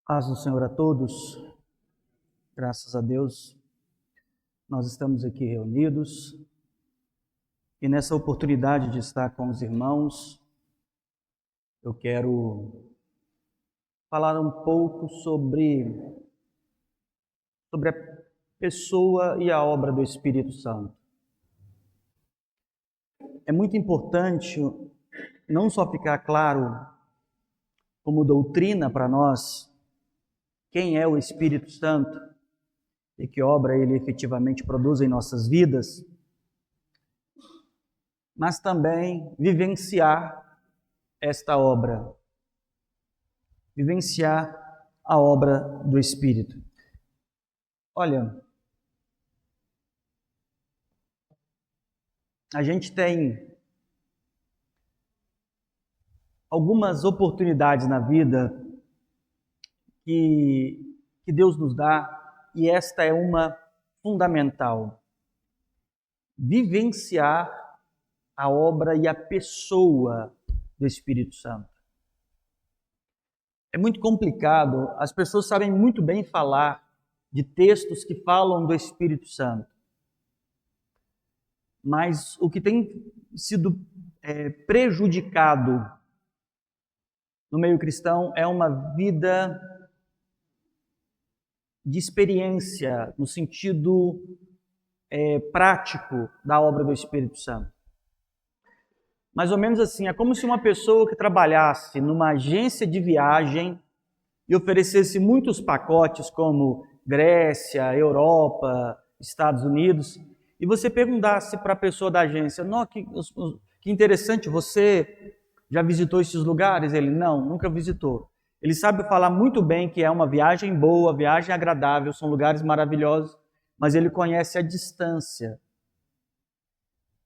Paz do Senhor a todos, graças a Deus, nós estamos aqui reunidos e nessa oportunidade de estar com os irmãos, eu quero falar um pouco sobre a pessoa e a obra do Espírito Santo. É muito importante não só ficar claro como doutrina para nós quem é o Espírito Santo e que obra ele efetivamente produz em nossas vidas, mas também vivenciar esta obra, vivenciar a obra do Espírito. Olha, a gente tem algumas oportunidades na vida que Deus nos dá, e esta é uma fundamental. Vivenciar a obra e a pessoa do Espírito Santo. É muito complicado, as pessoas sabem muito bem falar de textos que falam do Espírito Santo. Mas o que tem sido prejudicado no meio cristão é uma vida de experiência, no sentido prático da obra do Espírito Santo. Mais ou menos assim, é como se uma pessoa que trabalhasse numa agência de viagem e oferecesse muitos pacotes como Grécia, Europa, Estados Unidos, e você perguntasse para a pessoa da agência, que interessante, você já visitou esses lugares? Ele, não, nunca visitou. Ele sabe falar muito bem que é uma viagem boa, viagem agradável, são lugares maravilhosos, mas ele conhece a distância.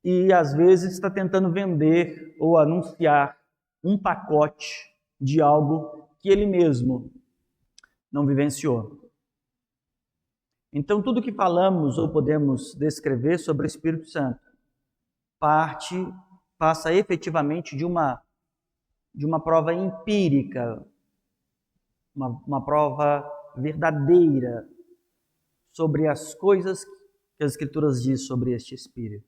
E às vezes está tentando vender ou anunciar um pacote de algo que ele mesmo não vivenciou. Então, tudo que falamos ou podemos descrever sobre o Espírito Santo passa efetivamente de uma prova empírica, uma prova verdadeira sobre as coisas que as Escrituras dizem sobre este Espírito.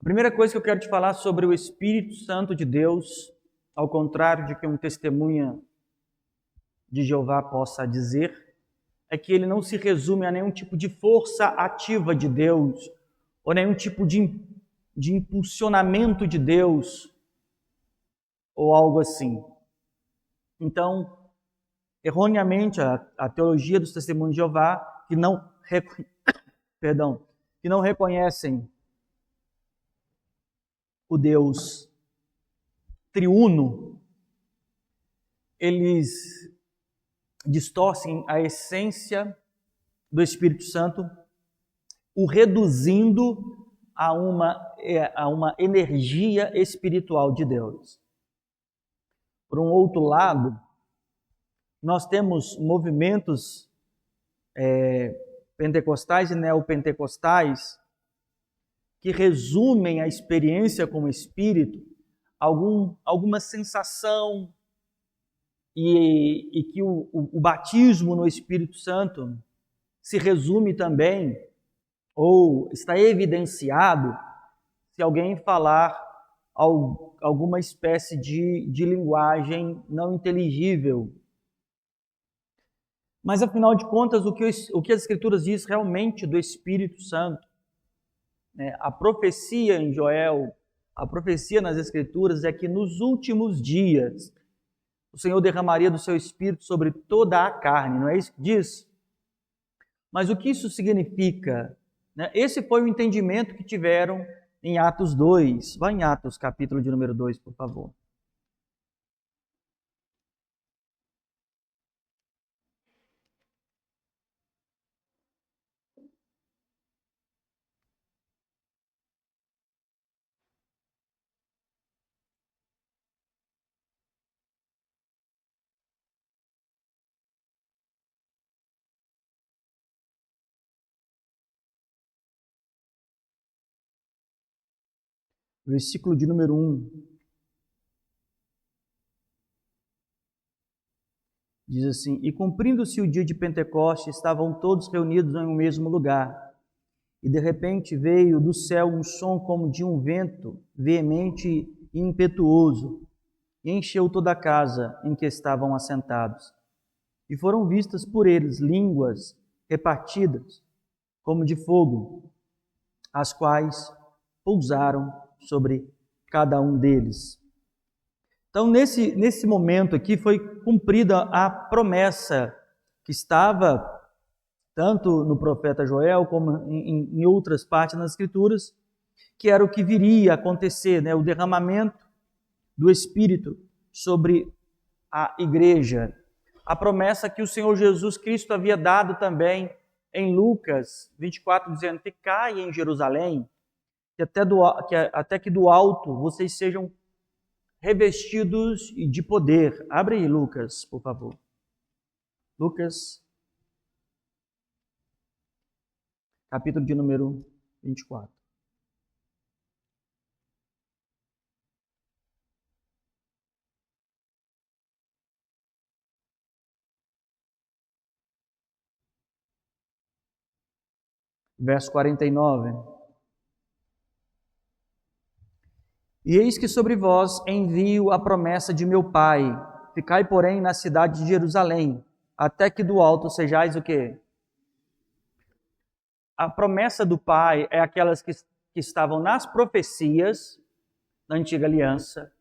A primeira coisa que eu quero te falar sobre o Espírito Santo de Deus, ao contrário de que um testemunha de Jeová possa dizer, é que ele não se resume a nenhum tipo de força ativa de Deus, ou nenhum tipo de impulsionamento de Deus, ou algo assim. Então, erroneamente, a teologia dos testemunhos de Jeová, que não reconhecem o Deus triuno, eles distorcem a essência do Espírito Santo, o reduzindo a uma energia espiritual de Deus. Por um outro lado, nós temos movimentos pentecostais e neopentecostais que resumem a experiência com o Espírito, alguma sensação, e que o batismo no Espírito Santo se resume também, ou está evidenciado, se alguém falar alguma espécie de linguagem não inteligível. Mas, afinal de contas, o que as Escrituras diz realmente do Espírito Santo? A profecia em Joel, a profecia nas Escrituras é que nos últimos dias o Senhor derramaria do seu Espírito sobre toda a carne, não é isso que diz? Mas o que isso significa? Esse foi o entendimento que tiveram em Atos 2. Vá em Atos, capítulo de número 2, por favor. Versículo de número 1. Diz assim: e cumprindo-se o dia de Pentecostes, estavam todos reunidos em um mesmo lugar. E de repente veio do céu um som como de um vento veemente e impetuoso, e encheu toda a casa em que estavam assentados. E foram vistas por eles línguas repartidas, como de fogo, as quais pousaram sobre cada um deles. Então, nesse momento aqui, foi cumprida a promessa que estava tanto no profeta Joel, como em outras partes das Escrituras, que era o que viria a acontecer, né? O derramamento do Espírito sobre a igreja. A promessa que o Senhor Jesus Cristo havia dado também em Lucas 24, dizendo: ficai em Jerusalém, até que do alto vocês sejam revestidos de poder. Abre aí, Lucas, por favor. Lucas, capítulo de número 24. Verso 49. E eis que sobre vós envio a promessa de meu Pai. Ficai, porém, na cidade de Jerusalém, até que do alto sejais o quê? A promessa do Pai é aquelas que estavam nas profecias da antiga aliança,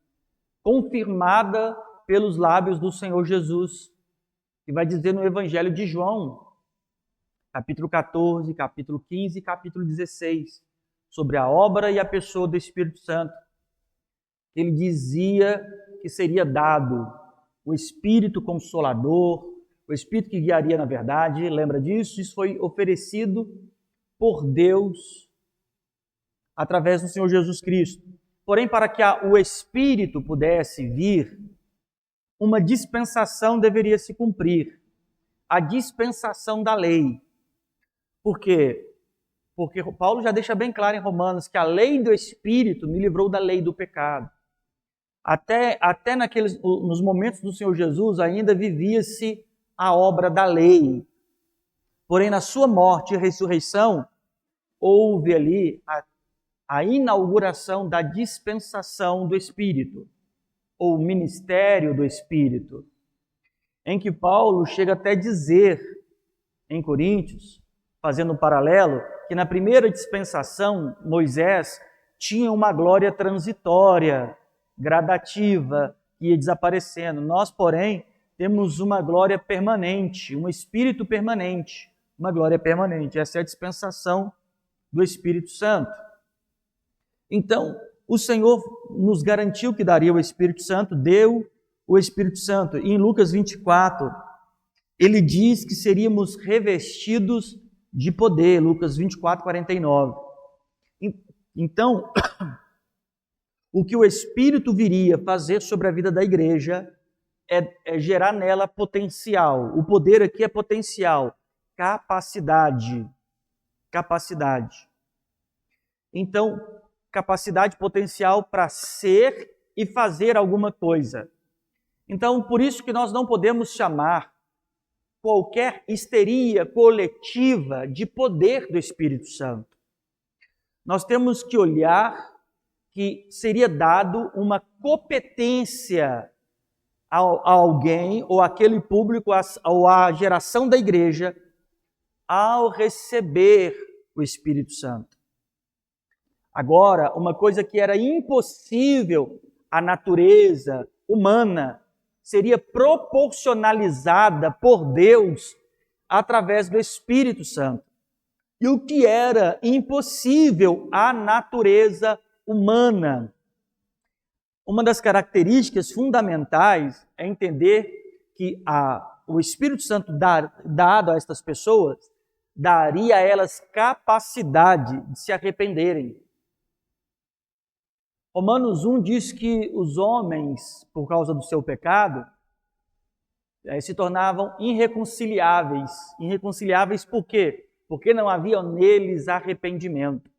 confirmada pelos lábios do Senhor Jesus, que vai dizer no Evangelho de João, capítulo 14, capítulo 15 e capítulo 16, sobre a obra e a pessoa do Espírito Santo. Ele dizia que seria dado o Espírito Consolador, o Espírito que guiaria na verdade. Lembra disso? Isso foi oferecido por Deus através do Senhor Jesus Cristo. Porém, para que o Espírito pudesse vir, uma dispensação deveria se cumprir. A dispensação da lei. Por quê? Porque Paulo já deixa bem claro em Romanos que a lei do Espírito me livrou da lei do pecado. Até nos momentos do Senhor Jesus ainda vivia-se a obra da lei. Porém, na sua morte e ressurreição, houve ali a inauguração da dispensação do Espírito, ou ministério do Espírito, em que Paulo chega até dizer em Coríntios, fazendo um paralelo, que na primeira dispensação, Moisés tinha uma glória transitória, gradativa, que ia desaparecendo. Nós, porém, temos uma glória permanente, um Espírito permanente, uma glória permanente. Essa é a dispensação do Espírito Santo. Então, o Senhor nos garantiu que daria o Espírito Santo, deu o Espírito Santo. E em Lucas 24, ele diz que seríamos revestidos de poder, Lucas 24, 49. Então, o que o Espírito viria fazer sobre a vida da igreja é gerar nela potencial. O poder aqui é potencial, capacidade. Capacidade. Então, capacidade potencial para ser e fazer alguma coisa. Então, por isso que nós não podemos chamar qualquer histeria coletiva de poder do Espírito Santo. Nós temos que olhar que seria dado uma competência a alguém, ou aquele público, ou à geração da igreja, ao receber o Espírito Santo. Agora, uma coisa que era impossível à natureza humana, seria proporcionalizada por Deus através do Espírito Santo. E o que era impossível à natureza humana. Uma das características fundamentais é entender que o Espírito Santo dado a estas pessoas daria a elas capacidade de se arrependerem. Romanos 1 diz que os homens, por causa do seu pecado, se tornavam irreconciliáveis. Irreconciliáveis por quê? Porque não havia neles arrependimento.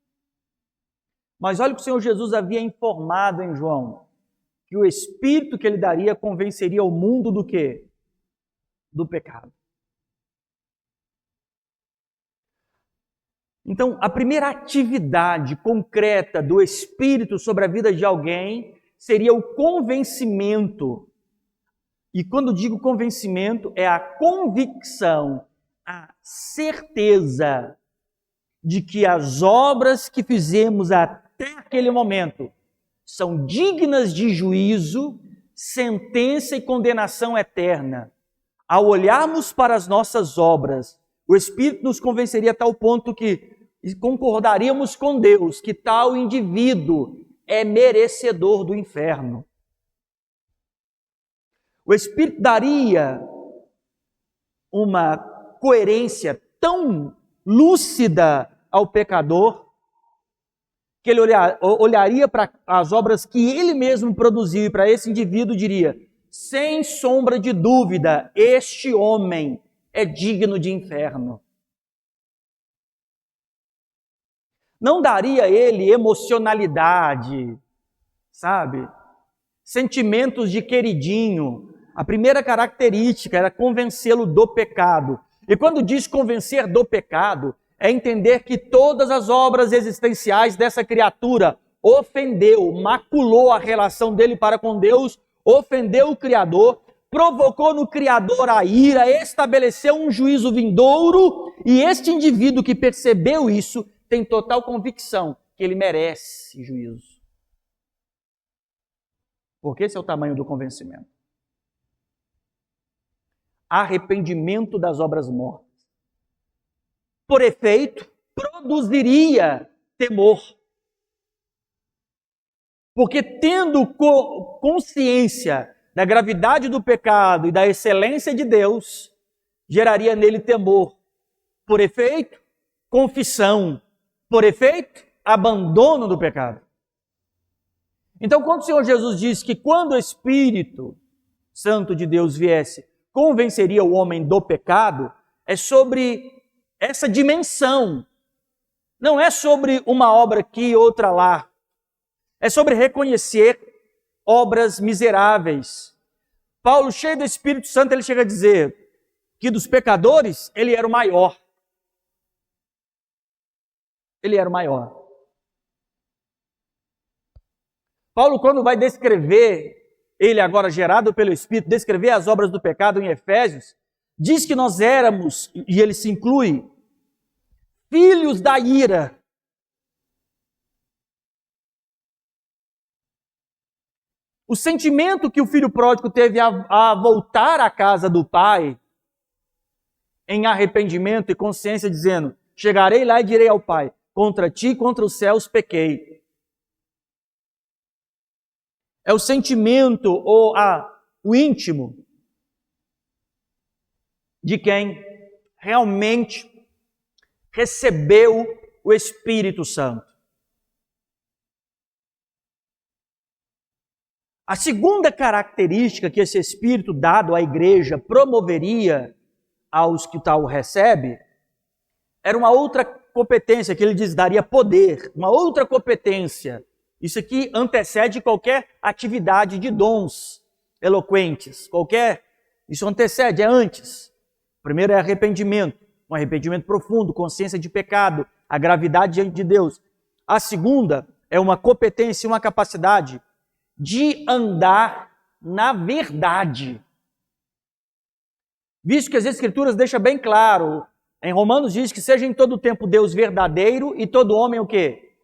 Mas olha o que o Senhor Jesus havia informado em João, que o Espírito que ele daria convenceria o mundo do quê? do pecado. Então, a primeira atividade concreta do Espírito sobre a vida de alguém seria o convencimento. E quando digo convencimento, é a convicção, a certeza de que as obras que fizemos até aquele momento são dignas de juízo, sentença e condenação eterna. Ao olharmos para as nossas obras, o Espírito nos convenceria a tal ponto que concordaríamos com Deus que tal indivíduo é merecedor do inferno. O Espírito daria uma coerência tão lúcida ao pecador que ele olharia para as obras que ele mesmo produziu e para esse indivíduo diria: sem sombra de dúvida, este homem é digno de inferno. Não daria a ele emocionalidade, sabe? Sentimentos de queridinho. A primeira característica era convencê-lo do pecado. E quando diz convencer do pecado, é entender que todas as obras existenciais dessa criatura ofendeu, maculou a relação dele para com Deus, ofendeu o Criador, provocou no Criador a ira, estabeleceu um juízo vindouro, e este indivíduo que percebeu isso tem total convicção que ele merece juízo. Porque esse é o tamanho do convencimento. Arrependimento das obras mortas. Por efeito, produziria temor. Porque tendo consciência da gravidade do pecado e da excelência de Deus, geraria nele temor. Por efeito, confissão. Por efeito, abandono do pecado. Então, quando o Senhor Jesus diz que quando o Espírito Santo de Deus viesse, convenceria o homem do pecado, é sobre essa dimensão. Não é sobre uma obra aqui e outra lá. É sobre reconhecer obras miseráveis. Paulo, cheio do Espírito Santo, ele chega a dizer que dos pecadores, ele era o maior. Ele era o maior. Paulo, quando vai descrever, ele agora gerado pelo Espírito, descrever as obras do pecado em Efésios, diz que nós éramos, e ele se inclui, filhos da ira. O sentimento que o filho pródigo teve a voltar à casa do pai, em arrependimento e consciência, dizendo: chegarei lá e direi ao pai, contra ti e contra os céus pequei. É o sentimento ou o íntimo de quem realmente recebeu o Espírito Santo. A segunda característica que esse Espírito dado à igreja promoveria aos que tal recebe era uma outra competência, que ele diz, daria poder, uma outra competência. Isso aqui antecede qualquer atividade de dons eloquentes, isso antecede, é antes. Primeiro é arrependimento, um arrependimento profundo, consciência de pecado, a gravidade diante de Deus. A segunda é uma competência, uma capacidade de andar na verdade. Visto que as Escrituras deixam bem claro, em Romanos diz que seja em todo tempo Deus verdadeiro e todo homem o quê?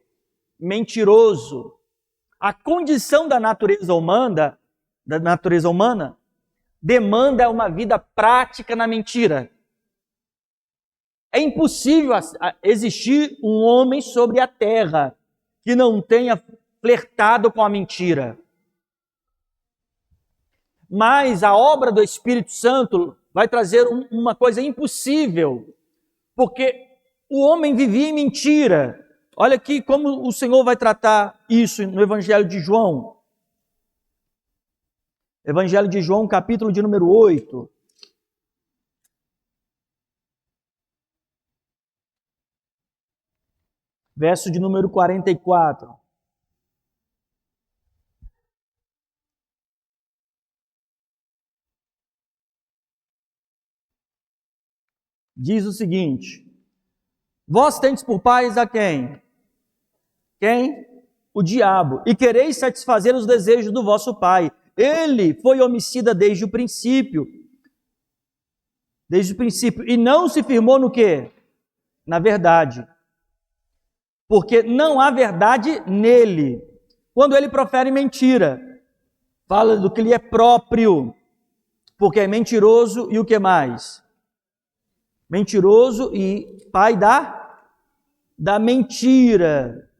Mentiroso. A condição da natureza humana demanda uma vida prática na mentira. É impossível existir um homem sobre a terra que não tenha flertado com a mentira. Mas a obra do Espírito Santo vai trazer uma coisa impossível, porque o homem vivia em mentira. Olha aqui como o Senhor vai tratar isso no Evangelho de João. Evangelho de João, capítulo de número 8. Verso de número 44. diz o seguinte: vós tendes por pais a quem? Quem? O diabo. E quereis satisfazer os desejos do vosso pai. Ele foi homicida desde o princípio. Desde o princípio. E não se firmou no quê? Na verdade. Porque não há verdade nele. Quando ele profere mentira, fala do que lhe é próprio. Porque é mentiroso e o que mais? Mentiroso e pai da mentira.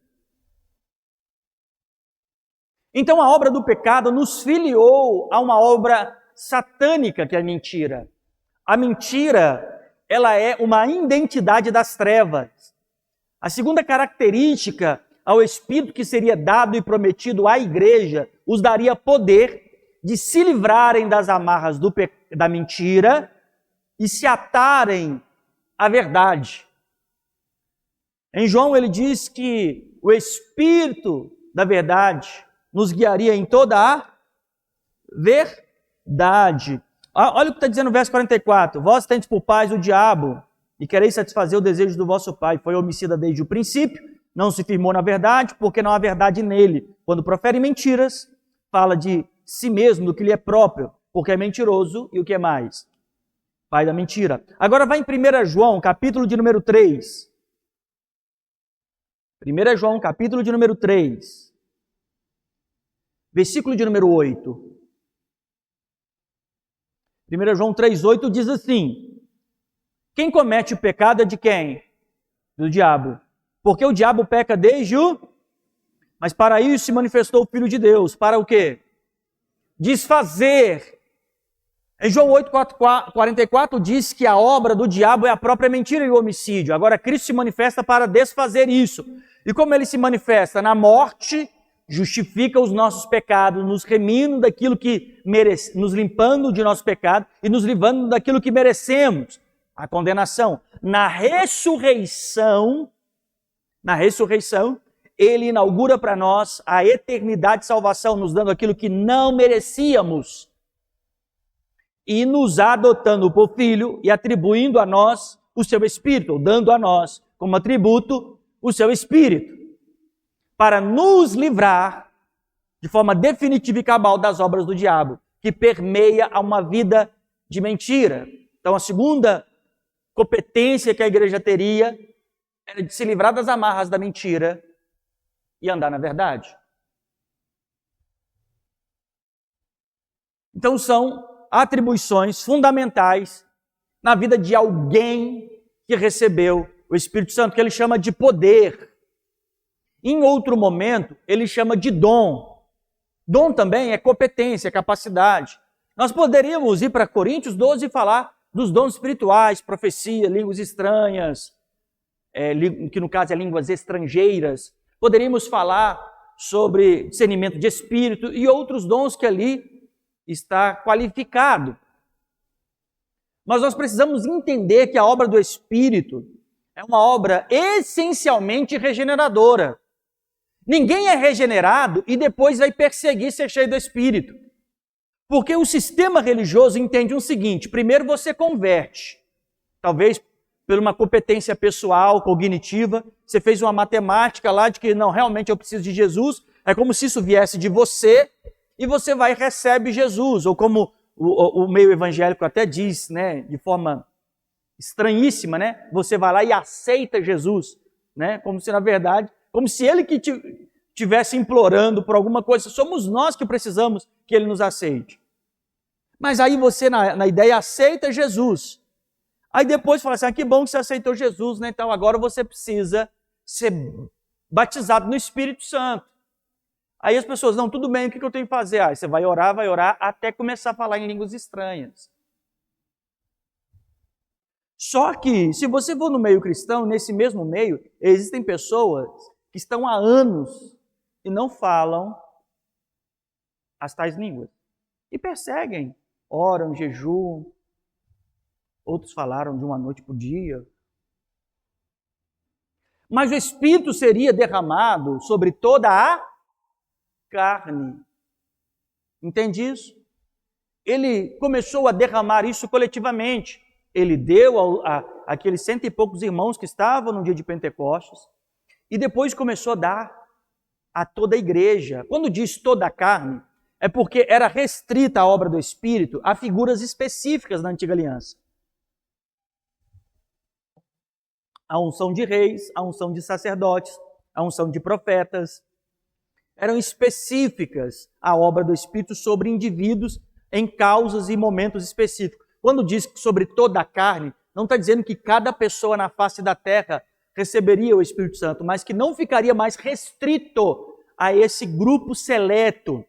Então a obra do pecado nos filiou a uma obra satânica que é a mentira. A mentira, ela é uma identidade das trevas. A segunda característica ao Espírito que seria dado e prometido à igreja, os daria poder de se livrarem das amarras da mentira e se atarem à verdade. Em João ele diz que o Espírito da verdade nos guiaria em toda a verdade. Olha o que está dizendo no verso 44. Vós tendes por pais o diabo e quereis satisfazer o desejo do vosso pai. Foi homicida desde o princípio, não se firmou na verdade, porque não há verdade nele. Quando profere mentiras, fala de si mesmo, do que lhe é próprio, porque é mentiroso e o que é mais? Pai da mentira. Agora vai em 1 João, capítulo de número 3. 1 João, capítulo de número 3. Versículo de número 8. 1 João 3,8 diz assim: quem comete o pecado é de quem? Do diabo. Porque o diabo peca desde o... Mas para isso se manifestou o Filho de Deus. Para o quê? Desfazer. Em João 8,44 diz que a obra do diabo é a própria mentira e o homicídio. Agora Cristo se manifesta para desfazer isso. E como ele se manifesta? Na morte, justifica os nossos pecados, nos remindo daquilo que merece, nos limpando de nosso pecado e nos livrando daquilo que merecemos, a condenação. Na ressurreição, ele inaugura para nós a eternidade de salvação, nos dando aquilo que não merecíamos e nos adotando por filho e atribuindo a nós o seu Espírito, ou dando a nós como atributo o seu Espírito, para nos livrar de forma definitiva e cabal das obras do diabo, que permeia a uma vida de mentira. Então a segunda competência que a igreja teria era de se livrar das amarras da mentira e andar na verdade. Então são atribuições fundamentais na vida de alguém que recebeu o Espírito Santo, que ele chama de poder. Em outro momento, ele chama de dom. Dom também é competência, é capacidade. Nós poderíamos ir para Coríntios 12 e falar dos dons espirituais, profecia, línguas estranhas, que no caso é línguas estrangeiras. Poderíamos falar sobre discernimento de espírito e outros dons que ali está qualificado. Mas nós precisamos entender que a obra do Espírito é uma obra essencialmente regeneradora. Ninguém é regenerado e depois vai perseguir ser cheio do Espírito. Porque o sistema religioso entende o seguinte: primeiro você converte, talvez por uma competência pessoal, cognitiva, você fez uma matemática lá de que não, realmente eu preciso de Jesus, é como se isso viesse de você e você vai e recebe Jesus, ou como o meio evangélico até diz, né, de forma estranhíssima, né, você vai lá e aceita Jesus, né, como se na verdade, como se ele que estivesse implorando por alguma coisa, somos nós que precisamos que ele nos aceite. Mas aí você, na ideia, aceita Jesus. Aí depois fala assim, que bom que você aceitou Jesus, né? Então agora você precisa ser batizado no Espírito Santo. Aí as pessoas, não, tudo bem, o que eu tenho que fazer? Você vai orar, até começar a falar em línguas estranhas. Só que, se você for no meio cristão, nesse mesmo meio, existem pessoas que estão há anos e não falam as tais línguas. E perseguem, oram, jejuam. Outros falaram de uma noite por dia. Mas o Espírito seria derramado sobre toda a carne. Entende isso? Ele começou a derramar isso coletivamente. Ele deu a aqueles 100 e poucos irmãos que estavam no dia de Pentecostes, e depois começou a dar a toda a igreja. Quando diz toda a carne, é porque era restrita a obra do Espírito a figuras específicas na Antiga Aliança. A unção de reis, a unção de sacerdotes, a unção de profetas, eram específicas a obra do Espírito sobre indivíduos em causas e momentos específicos. Quando diz sobre toda a carne, não está dizendo que cada pessoa na face da terra receberia o Espírito Santo, mas que não ficaria mais restrito a esse grupo seleto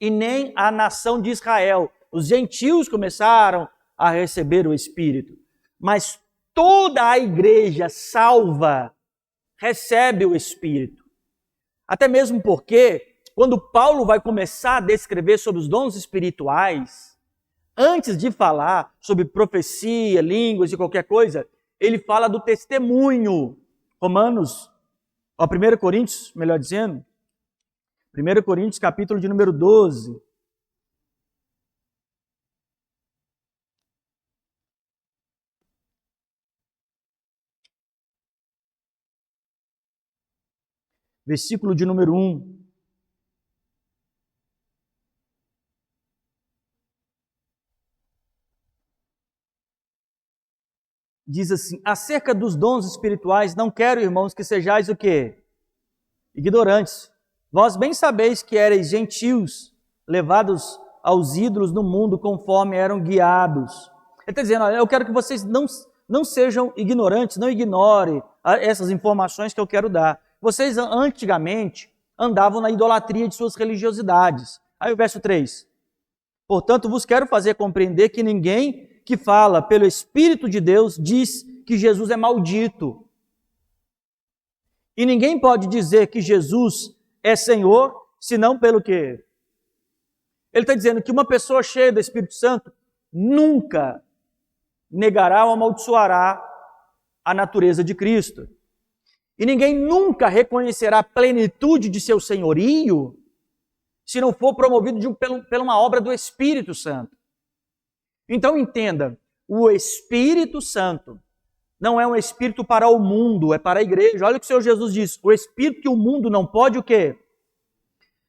e nem a nação de Israel. Os gentios começaram a receber o Espírito, mas toda a igreja salva recebe o Espírito. Até mesmo porque, quando Paulo vai começar a descrever sobre os dons espirituais, antes de falar sobre profecia, línguas e qualquer coisa, ele fala do testemunho. 1 Coríntios, melhor dizendo, 1 Coríntios, capítulo de número 12. Versículo de número 1. Diz assim: acerca dos dons espirituais, não quero, irmãos, que sejais o quê? Ignorantes. Vós bem sabeis que erais gentios, levados aos ídolos no mundo conforme eram guiados. Ele está dizendo, olha, eu quero que vocês não sejam ignorantes, não ignorem essas informações que eu quero dar. Vocês antigamente andavam na idolatria de suas religiosidades. Aí o verso 3. Portanto, vos quero fazer compreender que ninguém que fala pelo Espírito de Deus diz que Jesus é maldito. E ninguém pode dizer que Jesus é Senhor, senão pelo quê? Ele está dizendo que uma pessoa cheia do Espírito Santo nunca negará ou amaldiçoará a natureza de Cristo. E ninguém nunca reconhecerá a plenitude de seu senhorio se não for promovido por uma obra do Espírito Santo. Então entenda, o Espírito Santo não é um Espírito para o mundo, é para a igreja. Olha o que o Senhor Jesus diz, o Espírito que o mundo não pode o quê?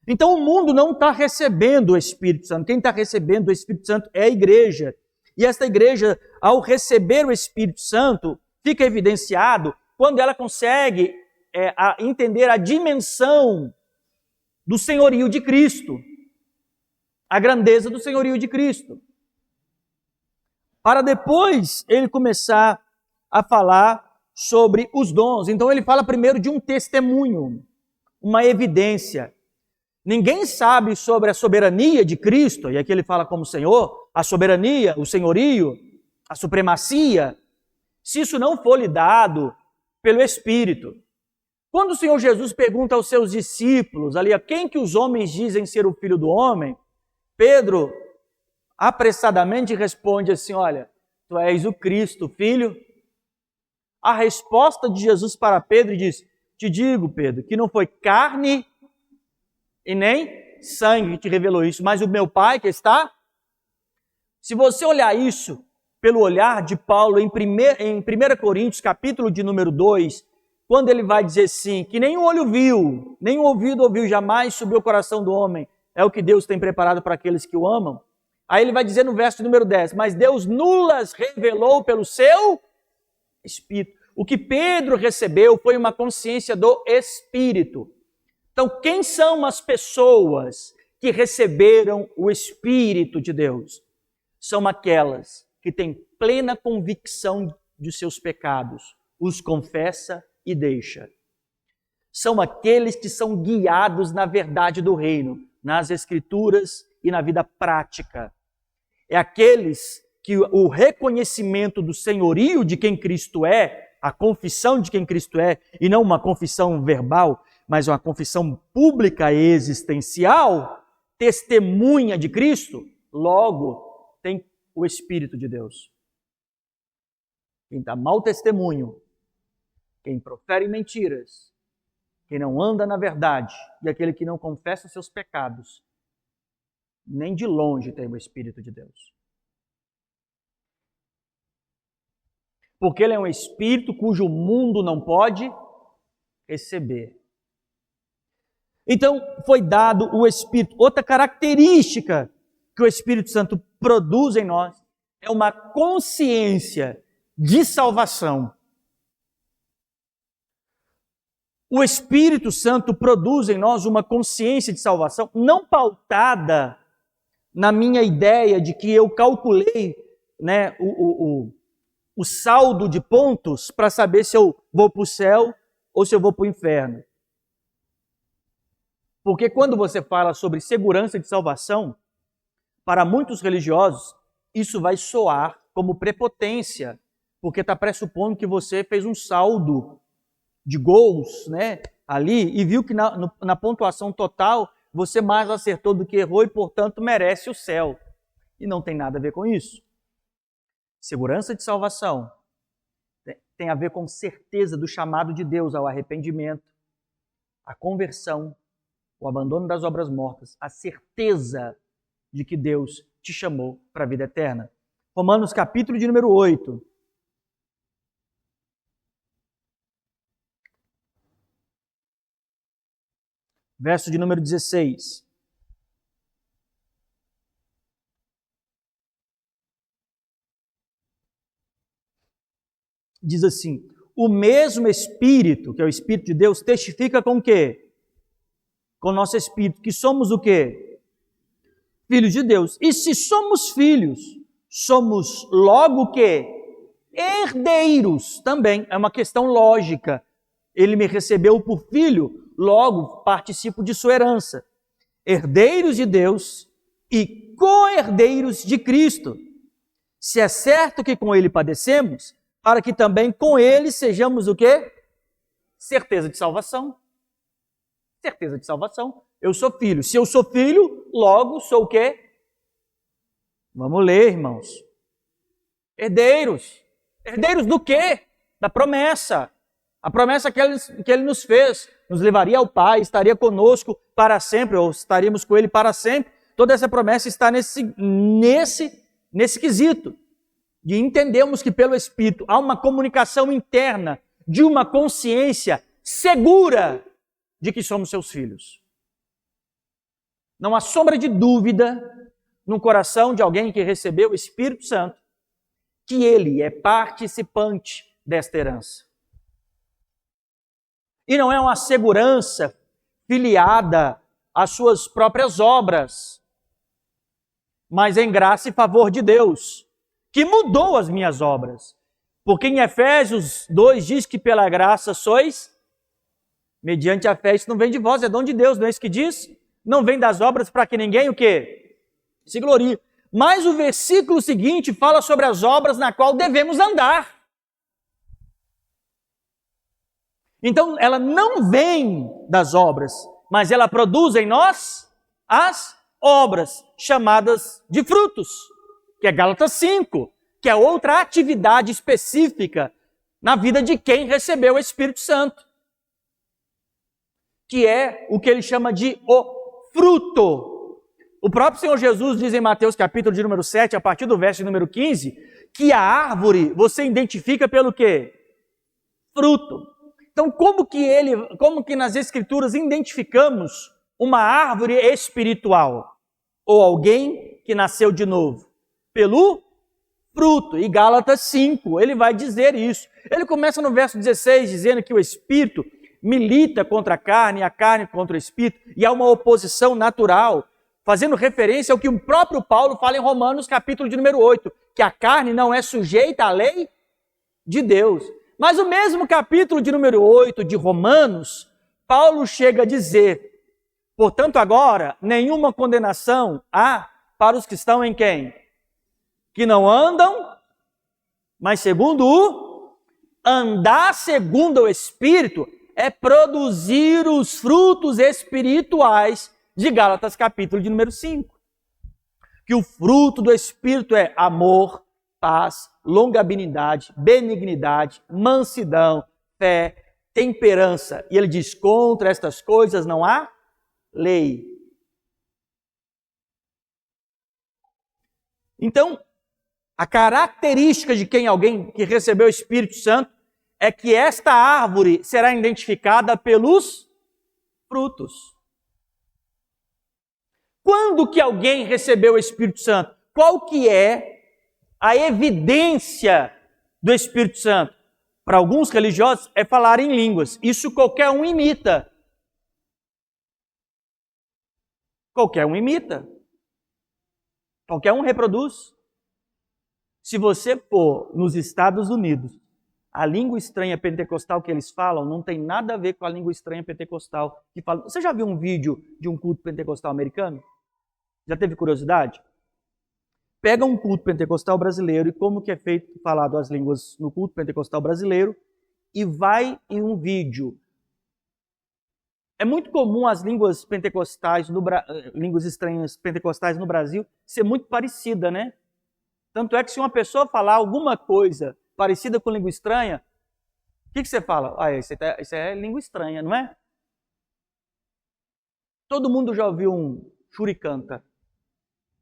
Então o mundo não está recebendo o Espírito Santo. Quem está recebendo o Espírito Santo é a igreja. E esta igreja, ao receber o Espírito Santo, fica evidenciado quando ela consegue entender a dimensão do senhorio de Cristo, a grandeza do senhorio de Cristo. Para depois ele começar a falar sobre os dons. Então ele fala primeiro de um testemunho, uma evidência. Ninguém sabe sobre a soberania de Cristo, e aqui ele fala como Senhor, a soberania, o senhorio, a supremacia, se isso não for lhe dado pelo Espírito. Quando o Senhor Jesus pergunta aos seus discípulos, ali, a quem que os homens dizem ser o Filho do Homem, Pedro apressadamente responde assim, olha, tu és o Cristo, Filho. A resposta de Jesus para Pedro diz, te digo, Pedro, que não foi carne e nem sangue que te revelou isso, mas o meu Pai que está. Se você olhar isso pelo olhar de Paulo em 1 Coríntios, capítulo de número 2, quando ele vai dizer assim, que nem o olho viu, nem o ouvido ouviu, jamais subiu o coração do homem, é o que Deus tem preparado para aqueles que o amam. Aí ele vai dizer no verso número 10, mas Deus nulas revelou pelo seu Espírito. O que Pedro recebeu foi uma consciência do Espírito. Então, quem são as pessoas que receberam o Espírito de Deus? São aquelas que têm plena convicção de seus pecados, os confessa e deixa. São aqueles que são guiados na verdade do reino, nas Escrituras e na vida prática. É aqueles que o reconhecimento do senhorio de quem Cristo é, a confissão de quem Cristo é, e não uma confissão verbal, mas uma confissão pública e existencial, testemunha de Cristo, logo tem o Espírito de Deus. Quem dá mau testemunho, quem profere mentiras, quem não anda na verdade e aquele que não confessa os seus pecados, nem de longe tem o Espírito de Deus. porque ele é um espírito cujo mundo não pode receber. Então, foi dado o Espírito. Outra característica que o Espírito Santo produz em nós é uma consciência de salvação. O Espírito Santo produz em nós uma consciência de salvação não pautada na minha ideia de que eu calculei, né, o saldo de pontos para saber se eu vou para o céu ou se eu vou para o inferno. Porque quando você fala sobre segurança de salvação, para muitos religiosos, isso vai soar como prepotência, porque está pressupondo que você fez um saldo de gols, né, ali, e viu que na pontuação total você mais acertou do que errou e, portanto, merece o céu. E não tem nada a ver com isso. Segurança de salvação tem a ver com certeza do chamado de Deus ao arrependimento, a conversão, o abandono das obras mortas, a certeza de que Deus te chamou para a vida eterna. Romanos capítulo de número 8. Verso de número 16. Diz assim: o mesmo Espírito, que é o Espírito de Deus, testifica com o quê? Com o nosso Espírito, que somos o quê? Filhos de Deus. E se somos filhos, somos logo o quê? Herdeiros também. É uma questão lógica. Ele me recebeu por filho, logo participo de sua herança. Herdeiros de Deus e co-herdeiros de Cristo. Se é certo que com ele padecemos, para que também com ele sejamos o quê? Certeza de salvação. Certeza de salvação. Eu sou filho. Se eu sou filho, logo sou o quê? Vamos ler, irmãos. Herdeiros. Herdeiros do quê? Da promessa. A promessa que ele nos fez. Nos levaria ao Pai, estaria conosco para sempre, ou estaríamos com ele para sempre. Toda essa promessa está nesse quesito. De entendermos que pelo Espírito há uma comunicação interna de uma consciência segura de que somos seus filhos. Não há sombra de dúvida no coração de alguém que recebeu o Espírito Santo que ele é participante desta herança. E não é uma segurança filiada às suas próprias obras, mas em graça e favor de Deus, que mudou as minhas obras. Porque em Efésios 2 diz que pela graça sois, mediante a fé. Isso não vem de vós, é dom de Deus, não é isso que diz? Não vem das obras para que ninguém o quê? Se glorie. Mas o versículo seguinte fala sobre as obras na qual devemos andar. Então ela não vem das obras, mas ela produz em nós as obras chamadas de frutos, que é Gálatas 5, que é outra atividade específica na vida de quem recebeu o Espírito Santo, que é o que ele chama de o fruto. O próprio Senhor Jesus diz em Mateus capítulo de número 7, a partir do verso de número 15, que a árvore você identifica pelo quê? Fruto. Então, como que nas Escrituras identificamos uma árvore espiritual? Ou alguém que nasceu de novo? Pelo fruto. E Gálatas 5, ele vai dizer isso. Ele começa no verso 16, dizendo que o Espírito milita contra a carne contra o Espírito, e há uma oposição natural, fazendo referência ao que o próprio Paulo fala em Romanos capítulo de número 8, que a carne não é sujeita à lei de Deus. Mas o mesmo capítulo de número 8 de Romanos, Paulo chega a dizer, portanto agora, nenhuma condenação há para os que estão em quem? Que não andam, mas segundo o andar segundo o Espírito, é produzir os frutos espirituais de Gálatas capítulo de número 5. Que o fruto do Espírito é amor, paz, longanimidade, benignidade, mansidão, fé, temperança. E ele diz, contra estas coisas não há lei. Então, A característica de alguém que recebeu o Espírito Santo é que esta árvore será identificada pelos frutos. Quando que alguém recebeu o Espírito Santo? Qual que é a evidência do Espírito Santo? Para alguns religiosos é falar em línguas. Isso qualquer um imita. Qualquer um imita. Qualquer um reproduz. Se você for nos Estados Unidos, a língua estranha pentecostal que eles falam não tem nada a ver com a língua estranha pentecostal que falam. Você já viu um vídeo de um culto pentecostal americano? Já teve curiosidade? Pega um culto pentecostal brasileiro e como que é feito, falado as línguas no culto pentecostal brasileiro e vai em um vídeo. É muito comum as línguas pentecostais, línguas estranhas pentecostais no Brasil ser muito parecida, né? Tanto é que se uma pessoa falar alguma coisa parecida com língua estranha, o que você fala? Ah, isso é língua estranha, não é? Todo mundo já ouviu um churicanta?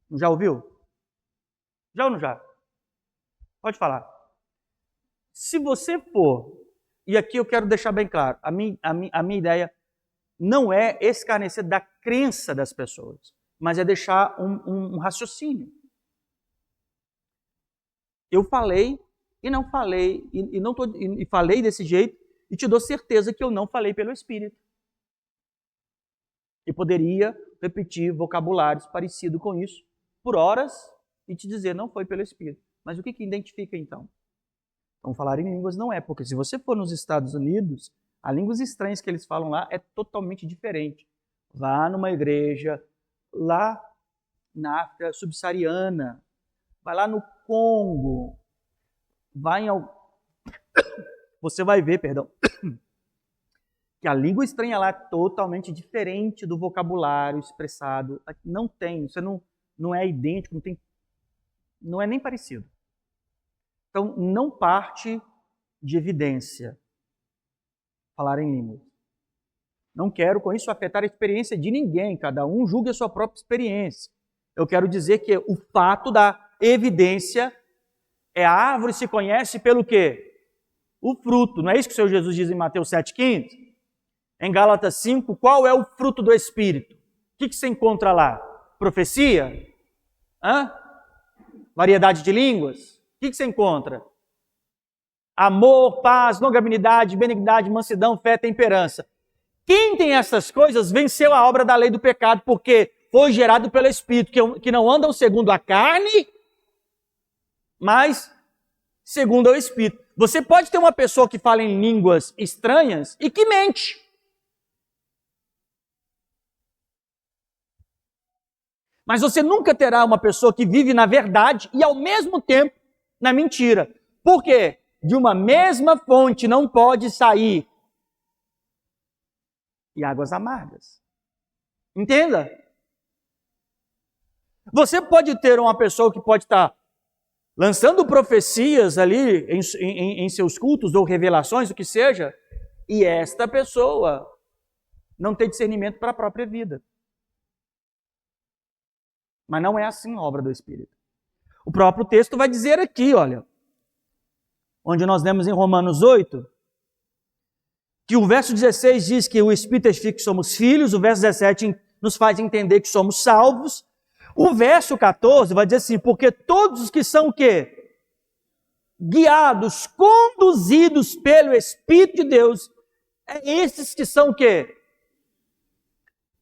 Não já ouviu? Já ou não já? Pode falar. Se você for, e aqui eu quero deixar bem claro, a minha ideia não é escarnecer da crença das pessoas, mas é deixar um raciocínio. Eu falei e não falei, e falei desse jeito, e te dou certeza que eu não falei pelo Espírito. E poderia repetir vocabulários parecidos com isso por horas e te dizer não foi pelo Espírito. Mas o que identifica então? Então falar em línguas não é, porque se você for nos Estados Unidos, as línguas estranhas que eles falam lá é totalmente diferente. Vá numa igreja, lá na África subsaariana, vai lá no Congo, você vai ver, que a língua estranha lá é totalmente diferente do vocabulário expressado. Não tem, você não é idêntico, não é nem parecido. Então, não parte de evidência falar em línguas. Não quero com isso afetar a experiência de ninguém, cada um julgue a sua própria experiência. Eu quero dizer que o fato da evidência é a árvore se conhece pelo quê? O fruto. Não é isso que o Senhor Jesus diz em Mateus 7,15? Em Gálatas 5, qual é o fruto do Espírito? O que você encontra lá? Profecia? Variedade de línguas? O que você encontra? Amor, paz, longanimidade, benignidade, mansidão, fé, temperança. Quem tem essas coisas venceu a obra da lei do pecado, porque foi gerado pelo Espírito, que não andam segundo a carne, mas segundo o Espírito. Você pode ter uma pessoa que fala em línguas estranhas e que mente. Mas você nunca terá uma pessoa que vive na verdade e ao mesmo tempo na mentira. Por quê? De uma mesma fonte não pode sair e águas amargas. Entenda? Você pode ter uma pessoa que pode estar lançando profecias ali em seus cultos ou revelações, o que seja, e esta pessoa não tem discernimento para a própria vida. Mas não é assim a obra do Espírito. O próprio texto vai dizer aqui, olha, onde nós lemos em Romanos 8, que o verso 16 diz que o Espírito testifica que somos filhos, o verso 17 nos faz entender que somos salvos, o verso 14 vai dizer assim, porque todos os que são o quê? Guiados, conduzidos pelo Espírito de Deus, é esses que são o quê?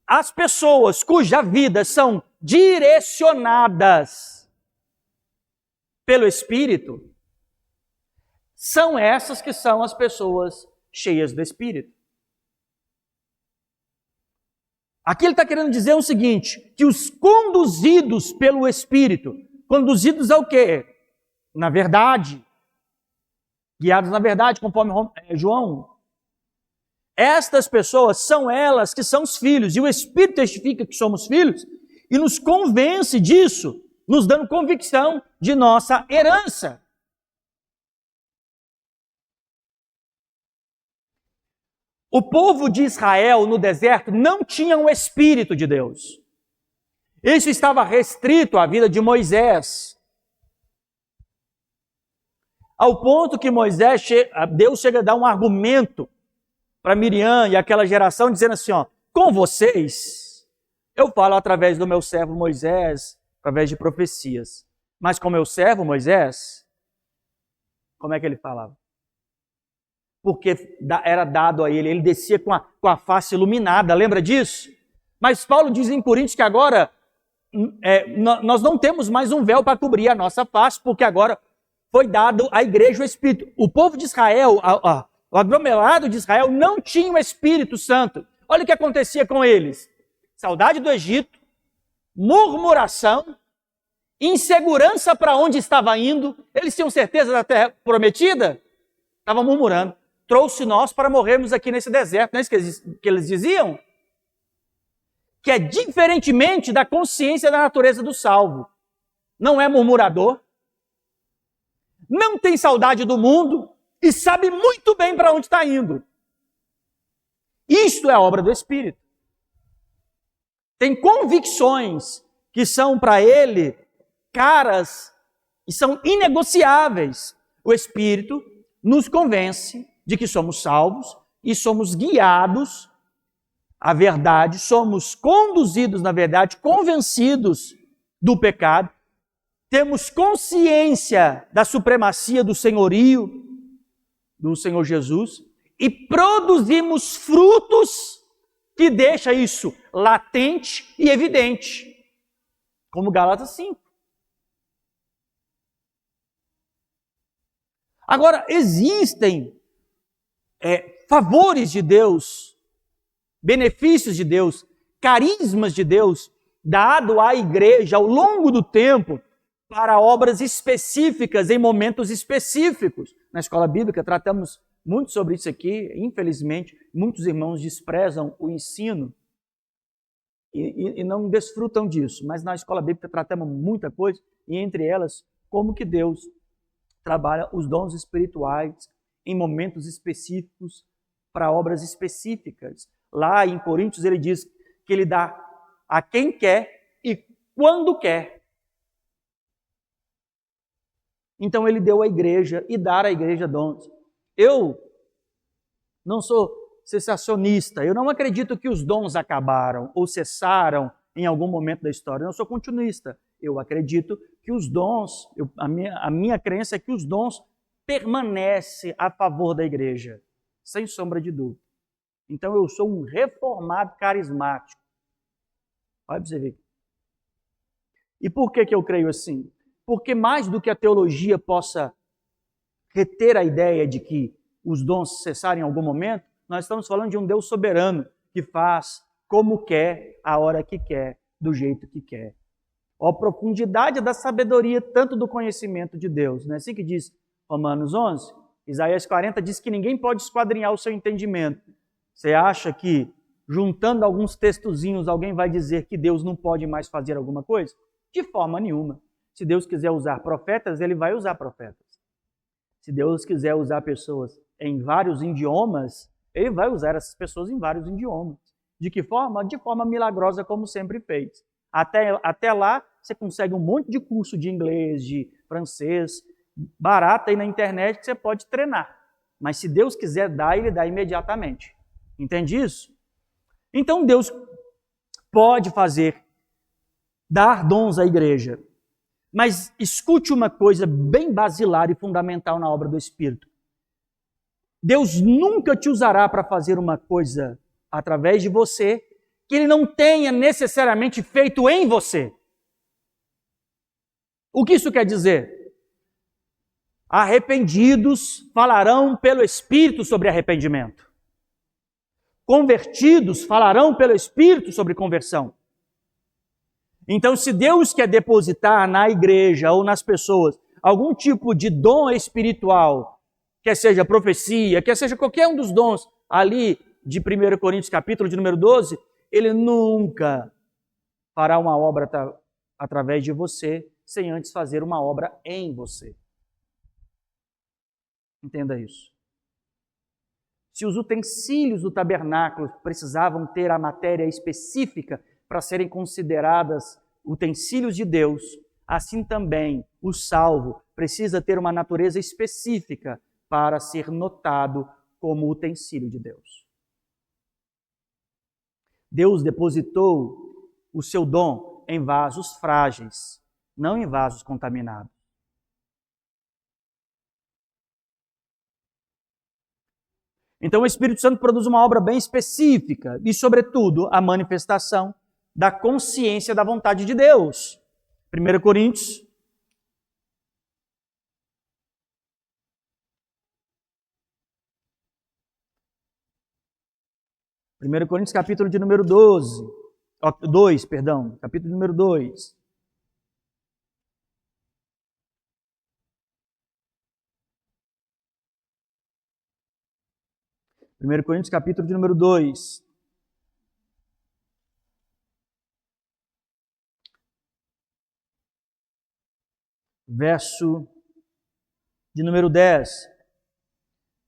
As pessoas cuja vida são direcionadas pelo Espírito, são essas que são as pessoas cheias do Espírito. Aqui ele está querendo dizer o seguinte, que os conduzidos pelo Espírito, conduzidos ao quê? Na verdade, guiados na verdade, conforme João. Estas pessoas são elas que são os filhos, e o Espírito testifica que somos filhos, e nos convence disso, nos dando convicção de nossa herança. O povo de Israel no deserto não tinha o Espírito de Deus. Isso estava restrito à vida de Moisés. Ao ponto que Deus chega a dar um argumento para Miriam e aquela geração, dizendo assim, ó, com vocês, eu falo através do meu servo Moisés, através de profecias. Mas com meu servo Moisés, como é que ele falava? Porque era dado a ele descia com a face iluminada, lembra disso? Mas Paulo diz em Coríntios que agora nós não temos mais um véu para cobrir a nossa face, porque agora foi dado à igreja o Espírito. O povo de Israel, o aglomerado de Israel, não tinha o Espírito Santo. Olha o que acontecia com eles. Saudade do Egito, murmuração, insegurança para onde estava indo. Eles tinham certeza da terra prometida? Estavam murmurando. Trouxe nós para morrermos aqui nesse deserto. Não é isso que eles diziam? Que é diferentemente da consciência da natureza do salvo. Não é murmurador, não tem saudade do mundo e sabe muito bem para onde está indo. Isto é a obra do Espírito. Tem convicções que são para ele caras e são inegociáveis. O Espírito nos convence de que somos salvos e somos guiados à verdade, somos conduzidos na verdade, convencidos do pecado, temos consciência da supremacia do senhorio do Senhor Jesus e produzimos frutos que deixa isso latente e evidente, como Gálatas 5. Agora, existem favores de Deus, benefícios de Deus, carismas de Deus, dado à igreja ao longo do tempo para obras específicas, em momentos específicos. Na escola bíblica tratamos muito sobre isso aqui, infelizmente, muitos irmãos desprezam o ensino e não desfrutam disso, mas na escola bíblica tratamos muita coisa, e entre elas, como que Deus trabalha os dons espirituais em momentos específicos para obras específicas. Lá em Coríntios ele diz que ele dá a quem quer e quando quer. Então ele deu à igreja e dá à igreja dons. Eu não sou cessacionista, eu não acredito que os dons acabaram ou cessaram em algum momento da história. Eu não sou continuista. Eu acredito que os dons, a minha crença é que os dons permanecem a favor da igreja, sem sombra de dúvida. Então eu sou um reformado carismático. Olha para você ver. E por que eu creio assim? Porque mais do que a teologia possa reter a ideia de que os dons cessarem em algum momento, nós estamos falando de um Deus soberano que faz como quer, a hora que quer, do jeito que quer. A profundidade da sabedoria, tanto do conhecimento de Deus. Não é assim que diz Romanos 11? Isaías 40 diz que ninguém pode esquadrinhar o seu entendimento. Você acha que, juntando alguns textozinhos, alguém vai dizer que Deus não pode mais fazer alguma coisa? De forma nenhuma. Se Deus quiser usar profetas, ele vai usar profetas. Se Deus quiser usar pessoas em vários idiomas, ele vai usar essas pessoas em vários idiomas. De que forma? De forma milagrosa, como sempre fez. Até lá, você consegue um monte de curso de inglês, de francês, barato aí na internet, que você pode treinar. Mas se Deus quiser dar, ele dá imediatamente. Entende isso? Então Deus pode dar dons à igreja. Mas escute uma coisa bem basilar e fundamental na obra do Espírito. Deus nunca te usará para fazer uma coisa através de você que Ele não tenha necessariamente feito em você. O que isso quer dizer? Arrependidos falarão pelo Espírito sobre arrependimento. Convertidos falarão pelo Espírito sobre conversão. Então, se Deus quer depositar na igreja ou nas pessoas algum tipo de dom espiritual, quer seja profecia, quer seja qualquer um dos dons ali de 1 Coríntios capítulo de número 12, Ele nunca fará uma obra através de você sem antes fazer uma obra em você. Entenda isso. Se os utensílios do tabernáculo precisavam ter a matéria específica para serem consideradas utensílios de Deus, assim também o salvo precisa ter uma natureza específica para ser notado como utensílio de Deus. Deus depositou o seu dom em vasos frágeis, não em vasos contaminados. Então o Espírito Santo produz uma obra bem específica e, sobretudo, a manifestação da consciência da vontade de Deus. 1 Coríntios. Capítulo de número 2, capítulo de número 2. Primeiro Coríntios, capítulo de número 2. Verso de número 10.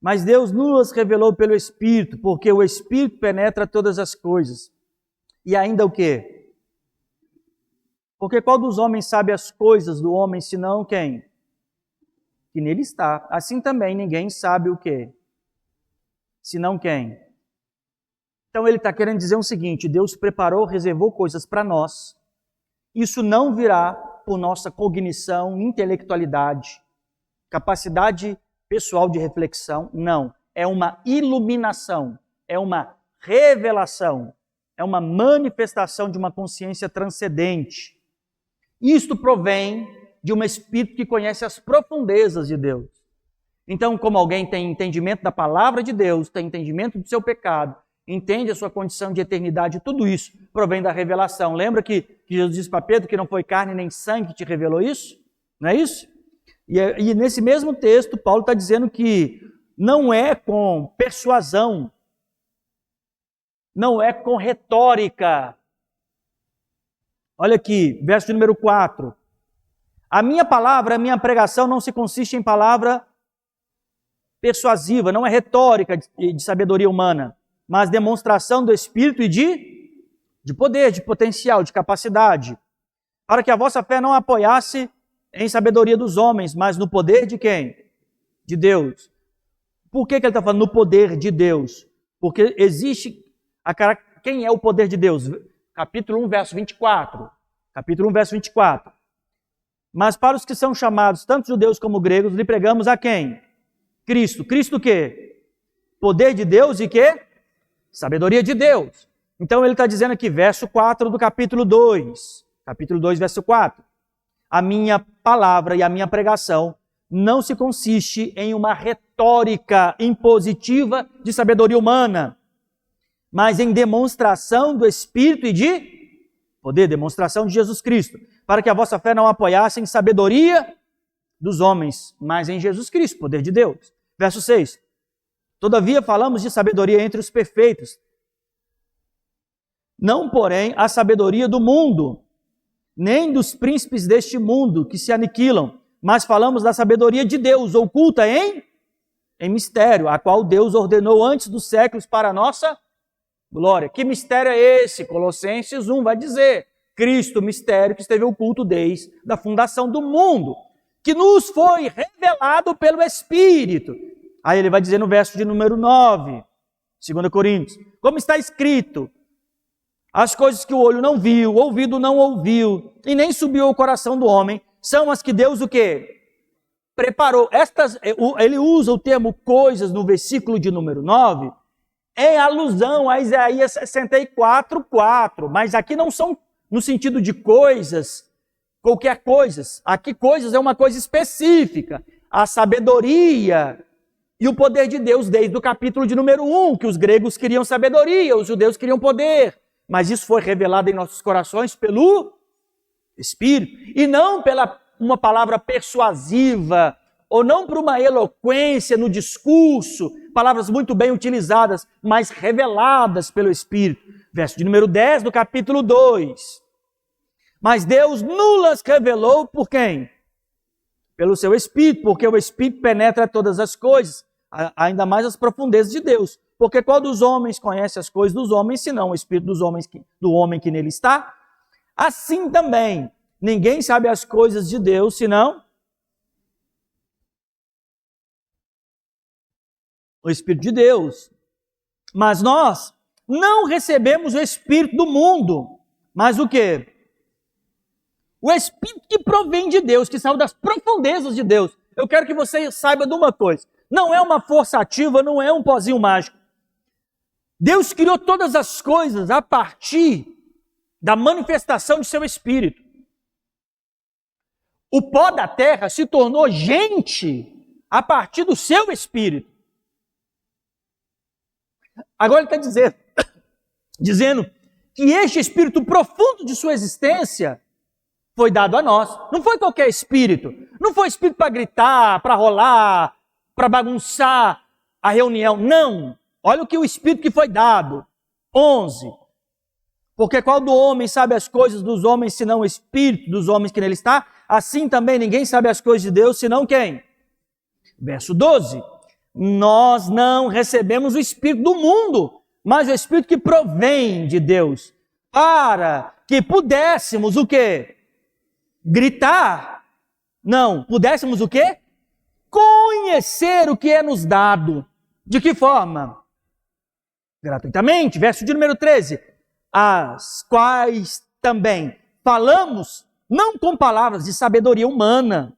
Mas Deus nos revelou pelo Espírito, porque o Espírito penetra todas as coisas. E ainda o quê? Porque qual dos homens sabe as coisas do homem, senão quem? Que nele está. Assim também ninguém sabe o quê? Senão quem? Então ele está querendo dizer o seguinte: Deus preparou, reservou coisas para nós. Isso não virá por nossa cognição, intelectualidade, capacidade pessoal de reflexão, não. É uma iluminação, é uma revelação, é uma manifestação de uma consciência transcendente. Isto provém de um espírito que conhece as profundezas de Deus. Então, como alguém tem entendimento da palavra de Deus, tem entendimento do seu pecado, entende a sua condição de eternidade, tudo isso provém da revelação. Lembra que Jesus disse para Pedro que não foi carne nem sangue que te revelou isso? Não é isso? E nesse mesmo texto, Paulo está dizendo que não é com persuasão, não é com retórica. Olha aqui, verso de número 4. A minha palavra, a minha pregação não se consiste em palavra persuasiva, não é retórica de sabedoria humana, mas demonstração do Espírito e de poder, de potencial, de capacidade, para que a vossa fé não apoiasse em sabedoria dos homens, mas no poder de quem? De Deus. Por que ele está falando no poder de Deus? Porque existe quem é o poder de Deus? Capítulo 1, verso 24. Capítulo 1, verso 24. Mas para os que são chamados, tanto judeus como gregos, lhe pregamos a quem? Cristo. Cristo o quê? Poder de Deus e quê? Sabedoria de Deus. Então ele está dizendo aqui, verso 4 do capítulo 2. Capítulo 2, verso 4. A minha palavra e a minha pregação não se consiste em uma retórica impositiva de sabedoria humana, mas em demonstração do Espírito e de poder, demonstração de Jesus Cristo, para que a vossa fé não apoiasse em sabedoria dos homens, mas em Jesus Cristo, poder de Deus. Verso 6. Todavia falamos de sabedoria entre os perfeitos, não porém a sabedoria do mundo, nem dos príncipes deste mundo que se aniquilam, mas falamos da sabedoria de Deus, oculta em mistério, a qual Deus ordenou antes dos séculos para a nossa glória. Que mistério é esse? Colossenses 1 vai dizer, Cristo, mistério que esteve oculto desde a fundação do mundo, que nos foi revelado pelo Espírito. Aí ele vai dizer no verso de número 9, 2 Coríntios, como está escrito, as coisas que o olho não viu, o ouvido não ouviu, e nem subiu ao coração do homem, são as que Deus o quê? Preparou. Ele usa o termo coisas no versículo de número 9, em alusão a Isaías 64:4, mas aqui não são no sentido de coisas, qualquer coisas. Aqui coisas é uma coisa específica. A sabedoria e o poder de Deus desde o capítulo de número 1, que os gregos queriam sabedoria, os judeus queriam poder. Mas isso foi revelado em nossos corações pelo Espírito, e não pela uma palavra persuasiva, ou não por uma eloquência no discurso, palavras muito bem utilizadas, mas reveladas pelo Espírito. Verso de número 10 do capítulo 2. Mas Deus nulas revelou por quem? Pelo seu Espírito, porque o Espírito penetra todas as coisas, ainda mais as profundezas de Deus. Porque qual dos homens conhece as coisas dos homens, senão o Espírito do homem que nele está? Assim também, ninguém sabe as coisas de Deus, senão o Espírito de Deus. Mas nós não recebemos o Espírito do mundo, mas o quê? O Espírito que provém de Deus, que saiu das profundezas de Deus. Eu quero que você saiba de uma coisa. Não é uma força ativa, não é um pozinho mágico. Deus criou todas as coisas a partir da manifestação de seu Espírito. O pó da terra se tornou gente a partir do seu Espírito. Agora ele está dizendo que este Espírito profundo de sua existência foi dado a nós. Não foi qualquer Espírito. Não foi Espírito para gritar, para rolar, para bagunçar a reunião. Não. Olha o Espírito que foi dado. 11. Porque qual do homem sabe as coisas dos homens, senão o Espírito dos homens que nele está? Assim também ninguém sabe as coisas de Deus, senão quem? Verso 12. Nós não recebemos o Espírito do mundo, mas o Espírito que provém de Deus, para que pudéssemos o quê? Gritar? Não, pudéssemos o quê? Conhecer o que é nos dado. De que forma? Gratuitamente. Verso de número 13. As quais também falamos, não com palavras de sabedoria humana,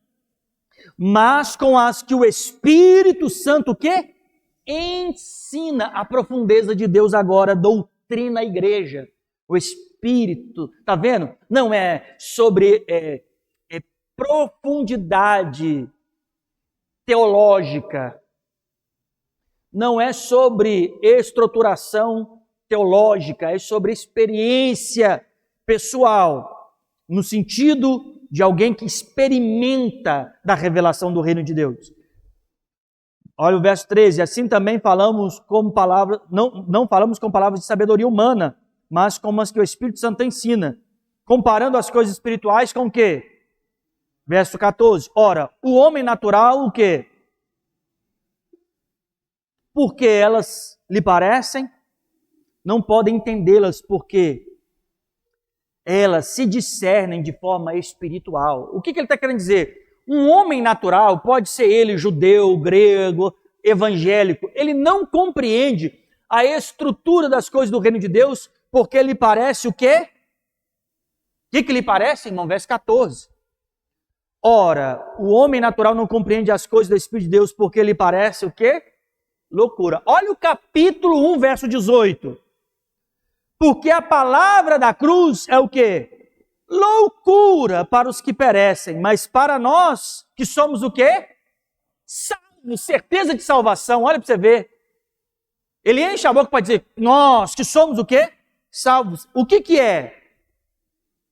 mas com as que o Espírito Santo, o quê? Ensina a profundeza de Deus agora, doutrina a igreja. O Espírito, tá vendo? Não é sobre profundidade teológica, não é sobre estruturação teológica, é sobre experiência pessoal, no sentido de alguém que experimenta da revelação do reino de Deus. Olha o verso 13, assim também falamos como palavras, não falamos com palavras de sabedoria humana, mas como as que o Espírito Santo ensina, comparando as coisas espirituais com o quê? Verso 14, ora, o homem natural o quê? Porque elas lhe parecem, não podem entendê-las porque elas se discernem de forma espiritual. O que ele está querendo dizer? Um homem natural, pode ser ele judeu, grego, evangélico, ele não compreende a estrutura das coisas do reino de Deus porque lhe parece o quê? O que lhe parece, irmão? Verso 14. Ora, o homem natural não compreende as coisas do Espírito de Deus porque lhe parece o quê? Loucura. Olha o capítulo 1, verso 18. Porque a palavra da cruz é o quê? Loucura para os que perecem, mas para nós que somos o quê? Salvos, certeza de salvação. Olha para você ver. Ele enche a boca para dizer, nós que somos o quê? Salvos. O que é?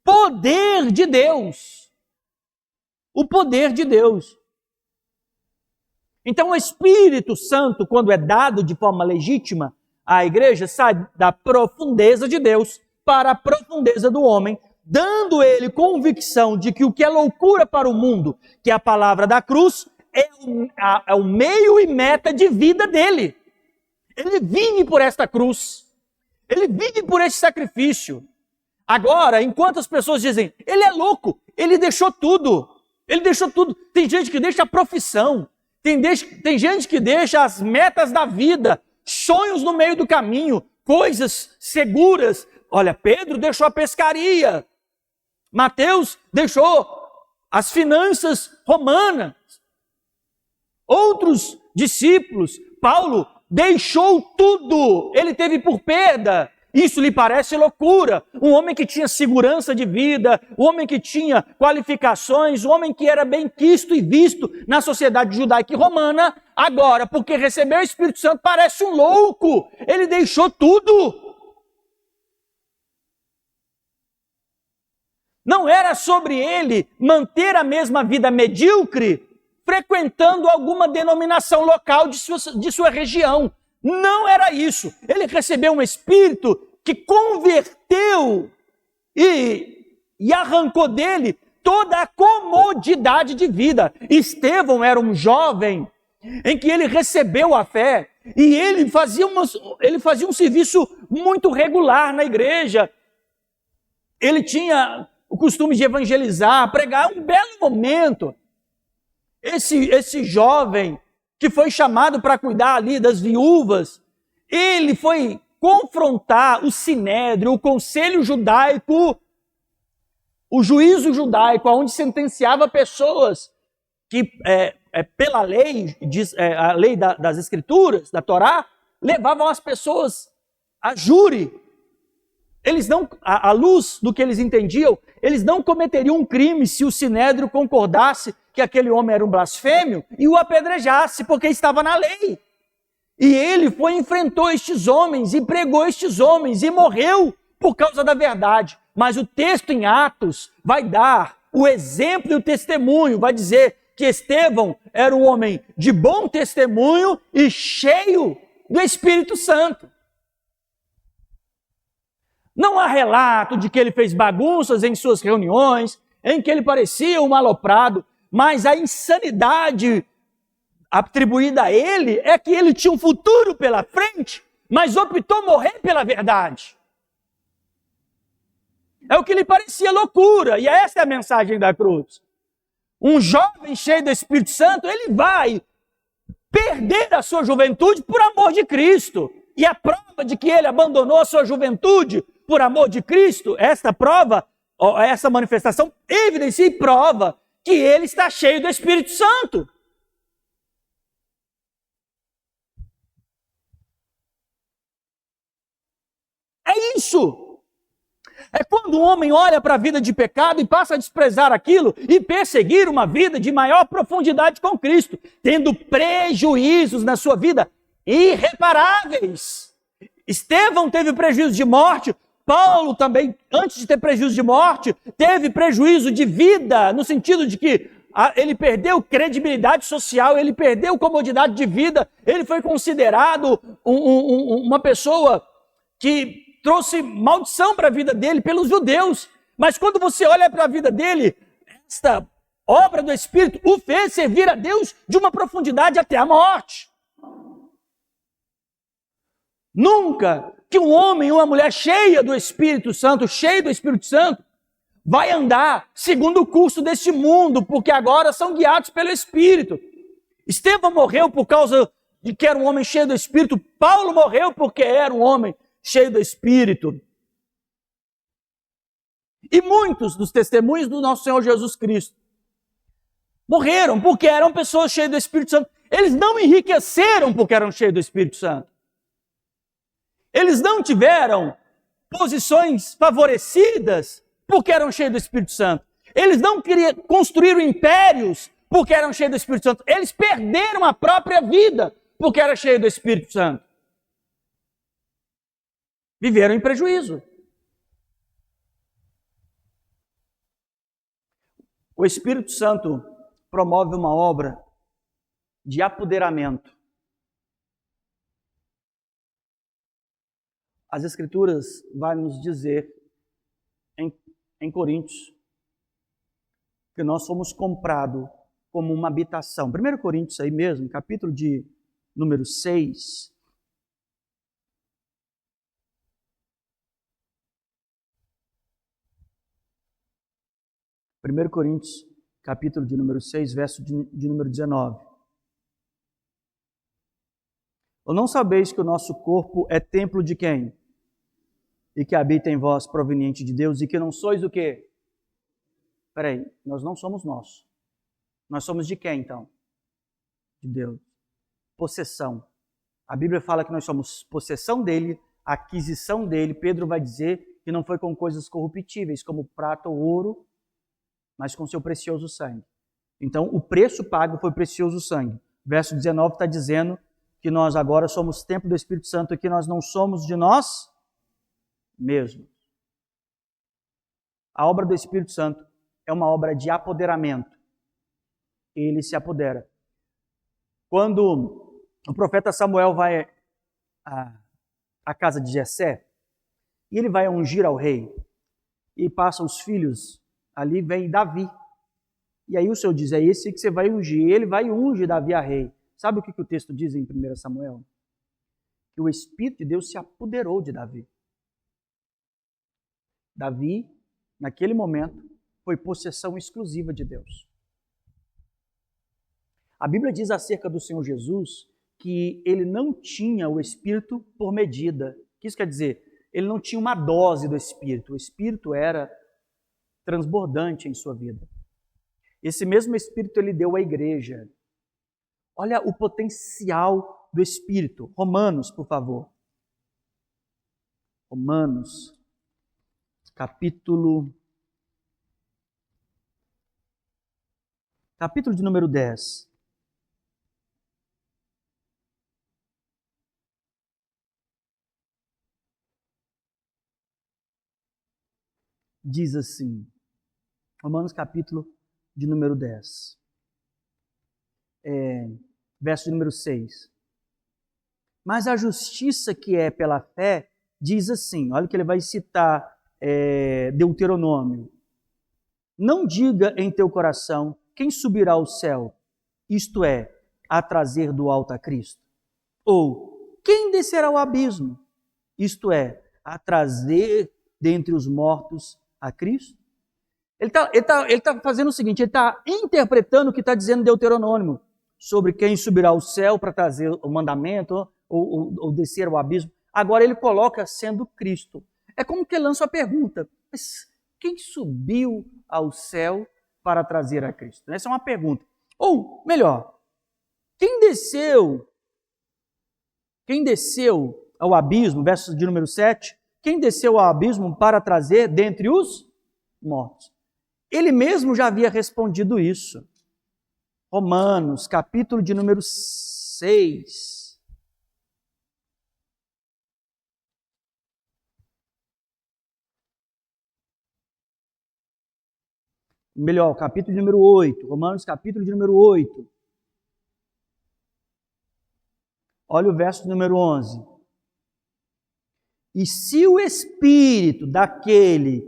Poder de Deus. O poder de Deus. Então o Espírito Santo, quando é dado de forma legítima, a igreja sai da profundeza de Deus para a profundeza do homem, dando ele convicção de que o que é loucura para o mundo, que é a palavra da cruz, é o meio e meta de vida dele. Ele vive por esta cruz. Ele vive por esse sacrifício. Agora, enquanto as pessoas dizem, ele é louco, ele deixou tudo. Ele deixou tudo. Tem gente que deixa a profissão. Tem gente que deixa as metas da vida, sonhos no meio do caminho, coisas seguras. Olha, Pedro deixou a pescaria. Mateus deixou as finanças romanas. Outros discípulos, Paulo deixou tudo. Ele teve por perda. Isso lhe parece loucura? Um homem que tinha segurança de vida, um homem que tinha qualificações, um homem que era bem quisto e visto na sociedade judaica e romana, agora, porque recebeu o Espírito Santo, parece um louco. Ele deixou tudo. Não era sobre ele manter a mesma vida medíocre, frequentando alguma denominação local de sua região. Não era isso. Ele recebeu um Espírito que converteu e arrancou dele toda a comodidade de vida. Estevão era um jovem em que ele recebeu a fé e ele fazia um serviço muito regular na igreja. Ele tinha o costume de evangelizar, pregar um belo momento. Esse jovem que foi chamado para cuidar ali das viúvas, ele foi confrontar o sinédrio, o conselho judaico, o juízo judaico, onde sentenciava pessoas que, pela lei, a lei das escrituras, da Torá, levavam as pessoas a júri. Eles não, à luz do que eles entendiam, eles não cometeriam um crime se o sinédrio concordasse que aquele homem era um blasfêmio e o apedrejasse, porque estava na lei. E ele foi e enfrentou estes homens e pregou estes homens e morreu por causa da verdade. Mas o texto em Atos vai dar o exemplo e o testemunho, vai dizer que Estevão era um homem de bom testemunho e cheio do Espírito Santo. Não há relato de que ele fez bagunças em suas reuniões, em que ele parecia um aloprado, mas a insanidade atribuída a ele é que ele tinha um futuro pela frente, mas optou morrer pela verdade. É o que lhe parecia loucura, e essa é a mensagem da cruz. Um jovem cheio do Espírito Santo, ele vai perder a sua juventude por amor de Cristo. E a prova de que ele abandonou a sua juventude por amor de Cristo, esta prova, essa manifestação evidencia e prova que ele está cheio do Espírito Santo. É isso. É quando um homem olha para a vida de pecado e passa a desprezar aquilo e perseguir uma vida de maior profundidade com Cristo, tendo prejuízos na sua vida irreparáveis. Estevão teve prejuízo de morte, Paulo também, antes de ter prejuízo de morte, teve prejuízo de vida, no sentido de que ele perdeu credibilidade social, ele perdeu comodidade de vida, ele foi considerado uma pessoa que trouxe maldição para a vida dele pelos judeus. Mas quando você olha para a vida dele, esta obra do Espírito o fez servir a Deus de uma profundidade até a morte. Nunca que um homem ou uma mulher cheia do Espírito Santo, vai andar segundo o curso deste mundo, porque agora são guiados pelo Espírito. Estevão morreu por causa de que era um homem cheio do Espírito. Paulo morreu porque era um homem cheio do Espírito. E muitos dos testemunhos do nosso Senhor Jesus Cristo morreram porque eram pessoas cheias do Espírito Santo. Eles não enriqueceram porque eram cheios do Espírito Santo. Eles não tiveram posições favorecidas porque eram cheios do Espírito Santo. Eles não construíram impérios porque eram cheios do Espírito Santo. Eles perderam a própria vida porque eram cheios do Espírito Santo. Viveram em prejuízo. O Espírito Santo promove uma obra de apoderamento. As Escrituras vão nos dizer em Coríntios que nós fomos comprados como uma habitação. 1 Coríntios aí mesmo, capítulo de número 6. Primeiro Coríntios, capítulo de número 6, verso de número 19. Ou não sabeis que o nosso corpo é templo de quem? E que habita em vós proveniente de Deus, e que não sois o quê? Peraí, nós não somos nossos. Nós somos de quem, então? De Deus. Possessão. A Bíblia fala que nós somos possessão dele, aquisição dele. Pedro vai dizer que não foi com coisas corruptíveis, como prata ou ouro, mas com seu precioso sangue. Então, o preço pago foi precioso sangue. Verso 19 está dizendo que nós agora somos templo do Espírito Santo e que nós não somos de nós mesmos. A obra do Espírito Santo é uma obra de apoderamento. Ele se apodera. Quando o profeta Samuel vai à casa de Jessé, e ele vai ungir ao rei, e passa os filhos, ali vem Davi. E aí o Senhor diz, é esse que você vai ungir. E ele vai e unge Davi a rei. Sabe o que o texto diz em 1 Samuel? Que o Espírito de Deus se apoderou de Davi. Davi, naquele momento, foi possessão exclusiva de Deus. A Bíblia diz acerca do Senhor Jesus que ele não tinha o Espírito por medida. O que isso quer dizer? Ele não tinha uma dose do Espírito. O Espírito era transbordante em sua vida. Esse mesmo Espírito ele deu à igreja. Olha o potencial do Espírito. Romanos, por favor. Romanos, capítulo de número 10. Diz assim, Romanos capítulo de número 10, verso de número 6. Mas a justiça que é pela fé diz assim, olha que ele vai citar Deuteronômio. Não diga em teu coração, quem subirá ao céu, isto é, a trazer do alto a Cristo? Ou, quem descerá ao abismo, isto é, a trazer dentre os mortos a Cristo? Ele tá fazendo o seguinte, ele está interpretando o que está dizendo Deuteronômio, sobre quem subirá ao céu para trazer o mandamento, ou descer ao abismo. Agora ele coloca sendo Cristo. É como que ele lança a pergunta, mas quem subiu ao céu para trazer a Cristo? Essa é uma pergunta. Ou, melhor, quem desceu ao abismo, verso de número 7, quem desceu ao abismo para trazer dentre os mortos? Ele mesmo já havia respondido isso. Romanos, capítulo de número 6. Melhor, capítulo de número 8. Romanos, capítulo de número 8. Olha o verso de número 11. E se o Espírito daquele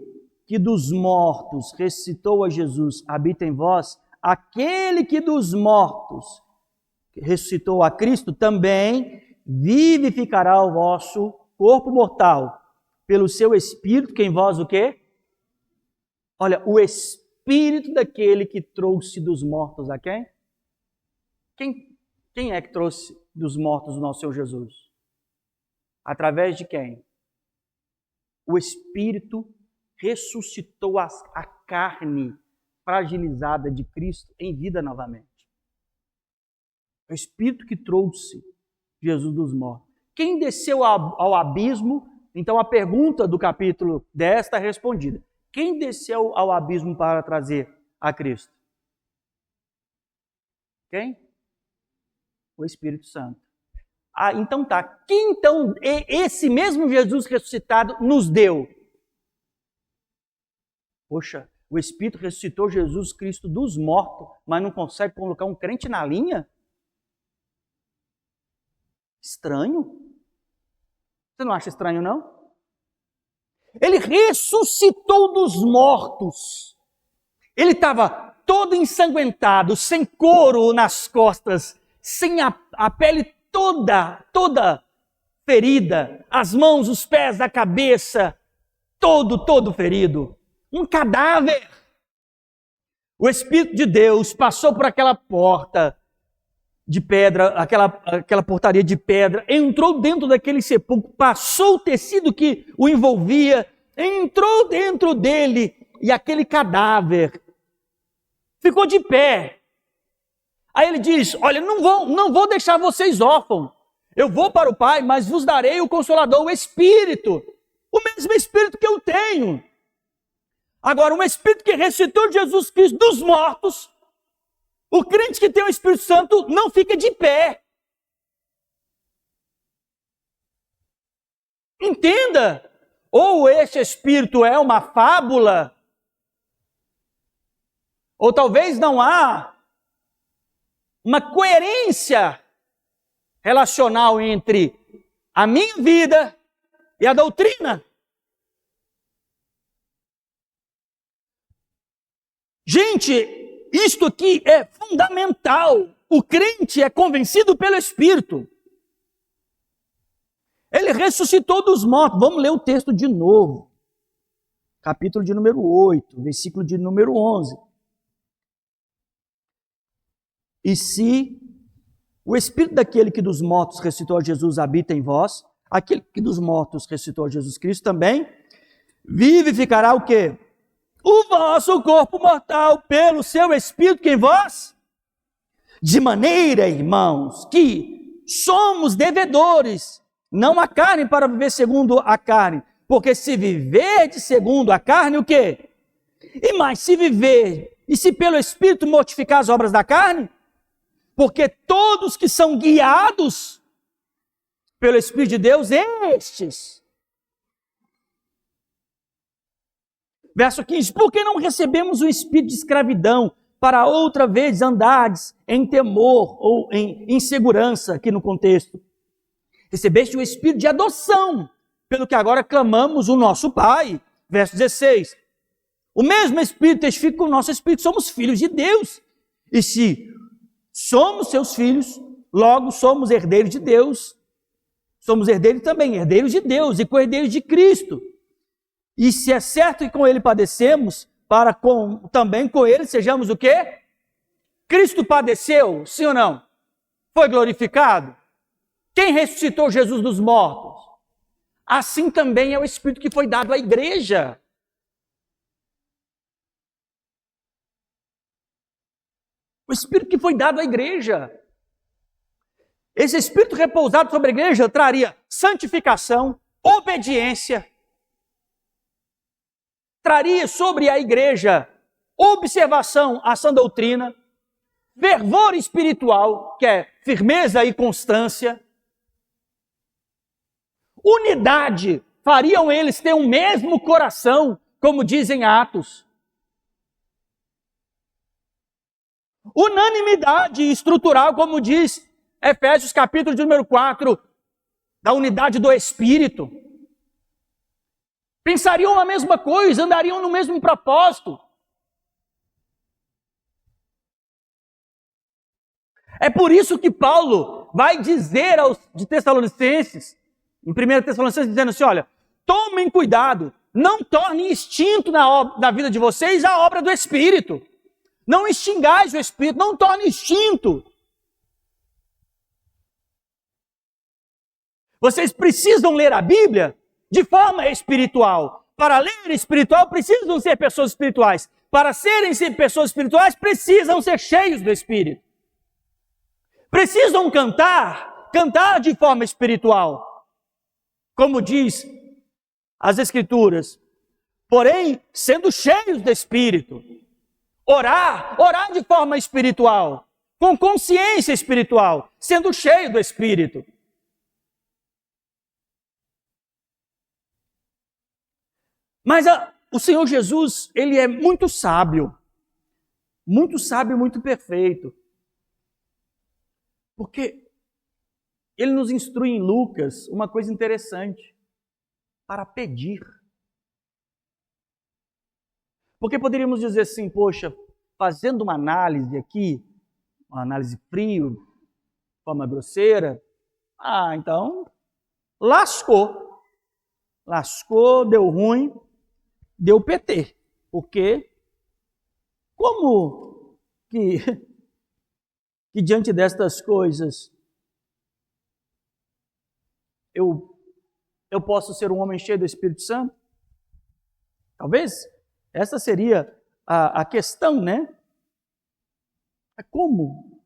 que dos mortos ressuscitou a Jesus habita em vós, aquele que dos mortos ressuscitou a Cristo também vivificará o vosso corpo mortal pelo seu Espírito, que em vós o quê? Olha, o Espírito daquele que trouxe dos mortos a quem? Quem é que trouxe dos mortos o nosso Senhor Jesus? Através de quem? O Espírito ressuscitou a carne fragilizada de Cristo em vida novamente. O Espírito que trouxe Jesus dos mortos. Quem desceu ao abismo? Então a pergunta do capítulo 10 está respondida. Quem desceu ao abismo para trazer a Cristo? Quem? O Espírito Santo. Então tá. Quem então esse mesmo Jesus ressuscitado nos deu? Poxa, o Espírito ressuscitou Jesus Cristo dos mortos, mas não consegue colocar um crente na linha? Estranho. Você não acha estranho, não? Ele ressuscitou dos mortos. Ele estava todo ensanguentado, sem couro nas costas, sem a pele toda ferida, as mãos, os pés, a cabeça, todo ferido. Um cadáver. O Espírito de Deus passou por aquela porta de pedra, aquela portaria de pedra, entrou dentro daquele sepulcro, passou o tecido que o envolvia, entrou dentro dele e aquele cadáver ficou de pé. Aí ele diz, olha, não vou deixar vocês órfãos, eu vou para o Pai, mas vos darei o Consolador, o Espírito, o mesmo Espírito que eu tenho. Agora, um Espírito que ressuscitou Jesus Cristo dos mortos, o crente que tem o Espírito Santo não fica de pé. Entenda, ou este Espírito é uma fábula, ou talvez não há uma coerência relacional entre a minha vida e a doutrina. Gente, isto aqui é fundamental. O crente é convencido pelo Espírito. Ele ressuscitou dos mortos. Vamos ler o texto de novo. Capítulo de número 8, versículo de número 11. E se o Espírito daquele que dos mortos ressuscitou a Jesus habita em vós, aquele que dos mortos ressuscitou a Jesus Cristo também vivificará o quê? O vosso corpo mortal pelo seu Espírito que em vós. De maneira, irmãos, que somos devedores, não a carne para viver segundo a carne, porque se viver de segundo a carne, o quê? E mais, se viver, e se pelo Espírito mortificar as obras da carne, porque todos que são guiados pelo Espírito de Deus, estes. Verso 15, porque não recebemos o espírito de escravidão, para outra vez andardes em temor ou em insegurança, aqui no contexto. Recebeste o espírito de adoção, pelo que agora clamamos o nosso Pai. Verso 16, o mesmo Espírito testifica com o nosso Espírito, somos filhos de Deus. E se somos seus filhos, logo somos herdeiros de Deus. Somos herdeiros também, herdeiros de Deus e co-herdeiros de Cristo. E se é certo que com Ele padecemos, para também com Ele sejamos o quê? Cristo padeceu, sim ou não? Foi glorificado? Quem ressuscitou Jesus dos mortos? Assim também é o Espírito que foi dado à igreja. O Espírito que foi dado à igreja. Esse Espírito repousado sobre a igreja traria santificação, obediência, traria sobre a igreja observação à sã doutrina, fervor espiritual, que é firmeza e constância, unidade, fariam eles ter um mesmo coração, como dizem Atos. Unanimidade estrutural, como diz Efésios capítulo de número 4, da unidade do Espírito. Pensariam a mesma coisa, andariam no mesmo propósito. É por isso que Paulo vai dizer aos de Tessalonicenses, em 1 Tessalonicenses, dizendo assim, olha, tomem cuidado, não tornem extinto na vida de vocês a obra do Espírito. Não extingais o Espírito, não torne extinto. Vocês precisam ler a Bíblia de forma espiritual. Para ler espiritual, precisam ser pessoas espirituais. Para serem pessoas espirituais, precisam ser cheios do Espírito. Precisam cantar de forma espiritual. Como diz as Escrituras. Porém, sendo cheios do Espírito. Orar de forma espiritual. Com consciência espiritual. Sendo cheio do Espírito. Mas o Senhor Jesus, Ele é muito sábio e muito perfeito. Porque Ele nos instrui em Lucas uma coisa interessante, para pedir. Porque poderíamos dizer assim, poxa, fazendo uma análise aqui, uma análise frio, de forma grosseira, então, lascou, deu ruim, deu PT, porque como que diante destas coisas eu posso ser um homem cheio do Espírito Santo? Talvez essa seria a questão, né? Como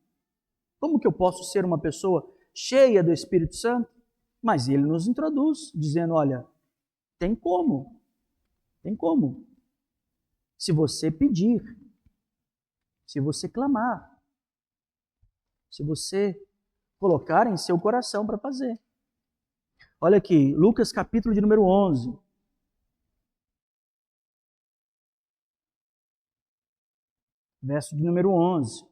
que eu posso ser uma pessoa cheia do Espírito Santo? Mas ele nos introduz, dizendo, olha, tem como. Se você pedir, se você clamar, se você colocar em seu coração para fazer. Olha aqui, Lucas capítulo de número 11. Verso de número 11.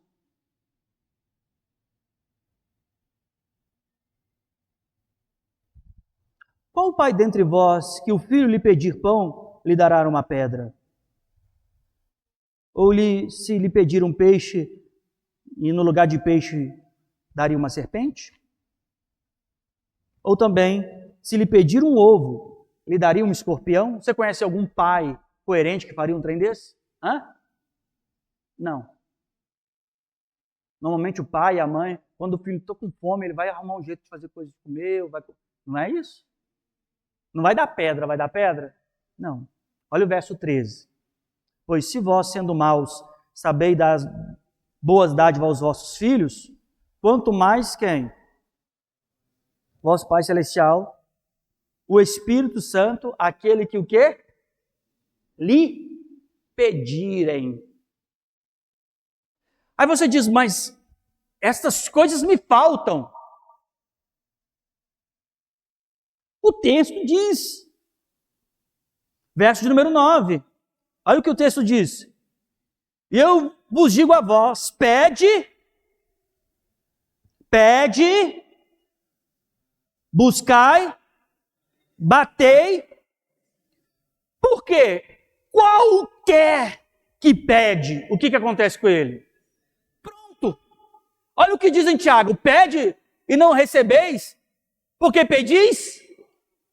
Qual o pai dentre vós que o filho lhe pedir pão, lhe dará uma pedra? Ou se lhe pedir um peixe, e no lugar de peixe daria uma serpente? Ou também, se lhe pedir um ovo, lhe daria um escorpião? Você conhece algum pai coerente que faria um trem desse? Não. Normalmente o pai e a mãe, quando o filho está com fome, ele vai arrumar um jeito de fazer coisa de comer. Não é isso? Não vai dar pedra, vai dar pedra? Não. Olha o verso 13. Pois se vós, sendo maus, sabeis dar boas dádivas aos vossos filhos, quanto mais quem? Vosso Pai Celestial, o Espírito Santo, aquele que o quê? Lhe pedirem. Aí você diz, mas estas coisas me faltam. O texto diz. Verso de número 9. Olha o que o texto diz. Eu vos digo a vós, pede, buscai, batei. Por quê? Qualquer que pede, o que acontece com ele? Pronto. Olha o que diz em Tiago, pede e não recebeis, porque pedis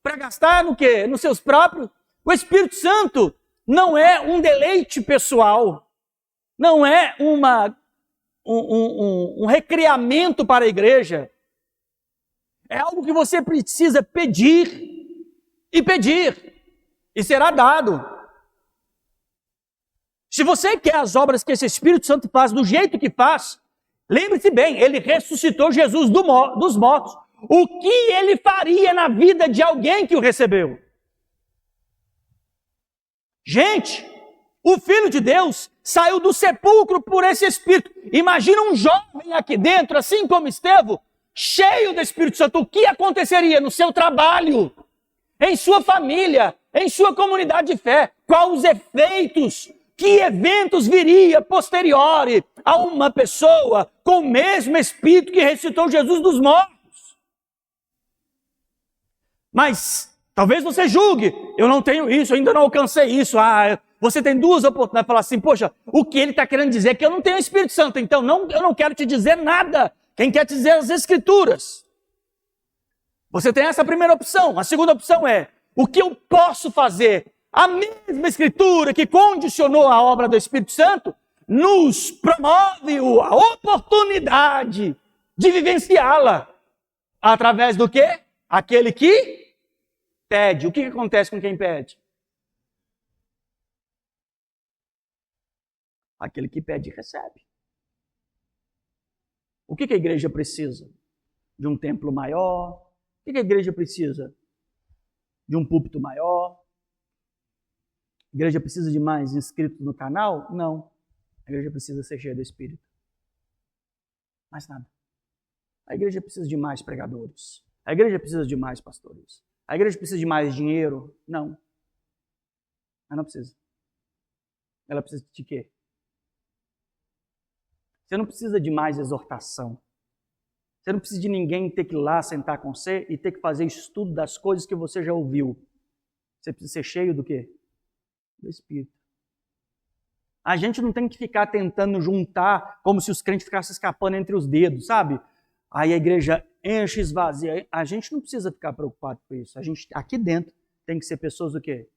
para gastar no quê? Nos seus próprios. O Espírito Santo não é um deleite pessoal, não é um recreamento para a igreja. É algo que você precisa pedir, e será dado. Se você quer as obras que esse Espírito Santo faz do jeito que faz, lembre-se bem, ele ressuscitou Jesus dos mortos. O que ele faria na vida de alguém que o recebeu? Gente, o Filho de Deus saiu do sepulcro por esse Espírito. Imagina um jovem aqui dentro, assim como Estevão, cheio do Espírito Santo. O que aconteceria no seu trabalho, em sua família, em sua comunidade de fé? Quais os efeitos? Que eventos viria posteriori a uma pessoa com o mesmo Espírito que ressuscitou Jesus dos mortos? Mas talvez você julgue, eu não tenho isso, eu ainda não alcancei isso. Você tem duas oportunidades de falar assim, poxa, o que ele está querendo dizer é que eu não tenho o Espírito Santo, então eu não quero te dizer nada. Quem quer te dizer as Escrituras? Você tem essa primeira opção. A segunda opção é, o que eu posso fazer? A mesma Escritura que condicionou a obra do Espírito Santo nos promove a oportunidade de vivenciá-la. Através do quê? Aquele que pede. O que acontece com quem pede? Aquele que pede recebe. O que a igreja precisa? De um templo maior? O que a igreja precisa? De um púlpito maior? A igreja precisa de mais inscritos no canal? Não. A igreja precisa ser cheia do Espírito. Mais nada. A igreja precisa de mais pregadores. A igreja precisa de mais pastores. A igreja precisa de mais dinheiro? Não. Ela não precisa. Ela precisa de quê? Você não precisa de mais exortação. Você não precisa de ninguém ter que ir lá sentar com você e ter que fazer estudo das coisas que você já ouviu. Você precisa ser cheio do quê? Do Espírito. A gente não tem que ficar tentando juntar como se os crentes ficassem escapando entre os dedos, sabe? Aí a igreja enche, esvazia. A gente não precisa ficar preocupado com isso. A gente aqui dentro tem que ser pessoas do quê?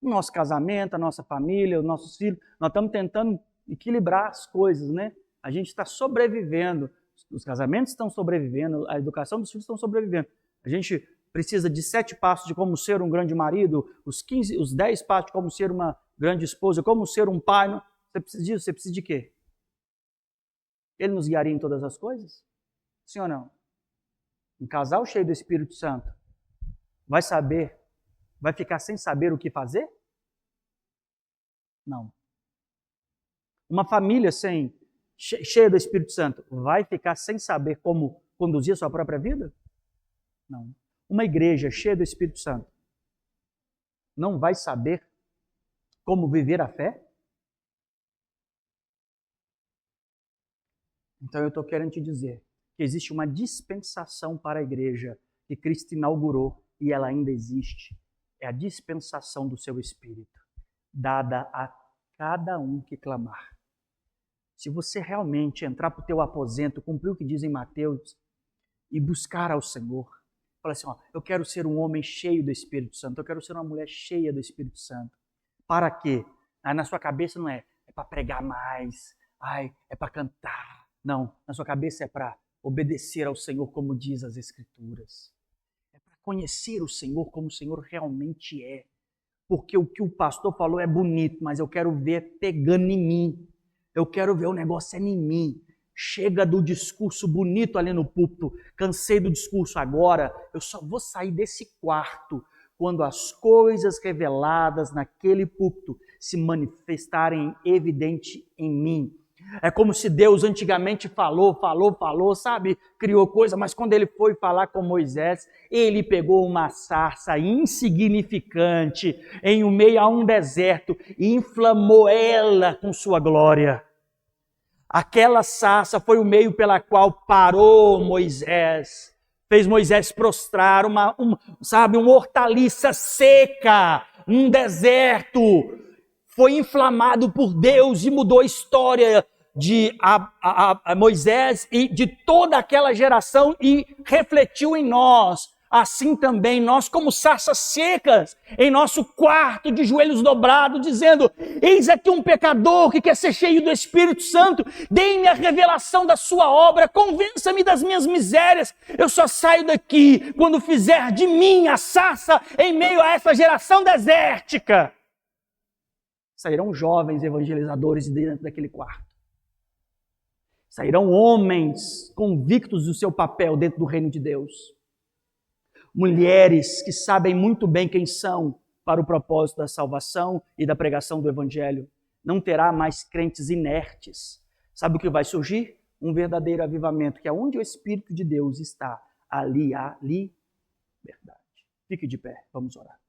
O nosso casamento, a nossa família, os nossos filhos. Nós estamos tentando equilibrar as coisas, né? A gente está sobrevivendo. Os casamentos estão sobrevivendo, a educação dos filhos estão sobrevivendo. A gente precisa de 7 passos de como ser um grande marido, os 10 passos de como ser uma grande esposa, como ser um pai. Você precisa disso? Você precisa de quê? Ele nos guiaria em todas as coisas? Sim ou não? Um casal cheio do Espírito Santo vai ficar sem saber o que fazer? Não. Uma família cheia do Espírito Santo vai ficar sem saber como conduzir a sua própria vida? Não. Uma igreja cheia do Espírito Santo não vai saber como viver a fé? Então eu estou querendo te dizer que existe uma dispensação para a igreja que Cristo inaugurou e ela ainda existe. É a dispensação do seu Espírito, dada a cada um que clamar. Se você realmente entrar para o teu aposento, cumprir o que diz em Mateus e buscar ao Senhor, falar assim, eu quero ser um homem cheio do Espírito Santo, eu quero ser uma mulher cheia do Espírito Santo. Para quê? Aí na sua cabeça não é para pregar mais, Ai, é para cantar. Não, na sua cabeça é para obedecer ao Senhor como diz as Escrituras. É para conhecer o Senhor como o Senhor realmente é. Porque o que o pastor falou é bonito, mas eu quero ver pegando em mim. Eu quero ver o negócio em mim. Chega do discurso bonito ali no púlpito. Cansei do discurso agora. Eu só vou sair desse quarto quando as coisas reveladas naquele púlpito se manifestarem evidente em mim. É como se Deus antigamente falou, sabe? Criou coisa, mas quando ele foi falar com Moisés, ele pegou uma sarça insignificante em meio a um deserto e inflamou ela com sua glória. Aquela sarça foi o meio pela qual parou Moisés, fez Moisés prostrar uma hortaliça seca, um deserto. Foi inflamado por Deus e mudou a história de Moisés e de toda aquela geração e refletiu em nós. Assim também nós, como sarças secas, em nosso quarto de joelhos dobrados, dizendo: eis aqui um pecador que quer ser cheio do Espírito Santo, dê-me a revelação da sua obra, convença-me das minhas misérias. Eu só saio daqui quando fizer de mim a sarça em meio a essa geração desértica. Sairão jovens evangelizadores de dentro daquele quarto. Sairão homens convictos do seu papel dentro do reino de Deus. Mulheres que sabem muito bem quem são para o propósito da salvação e da pregação do Evangelho. Não terá mais crentes inertes. Sabe o que vai surgir? Um verdadeiro avivamento, que é onde o Espírito de Deus está. Ali há liberdade. Fique de pé, vamos orar.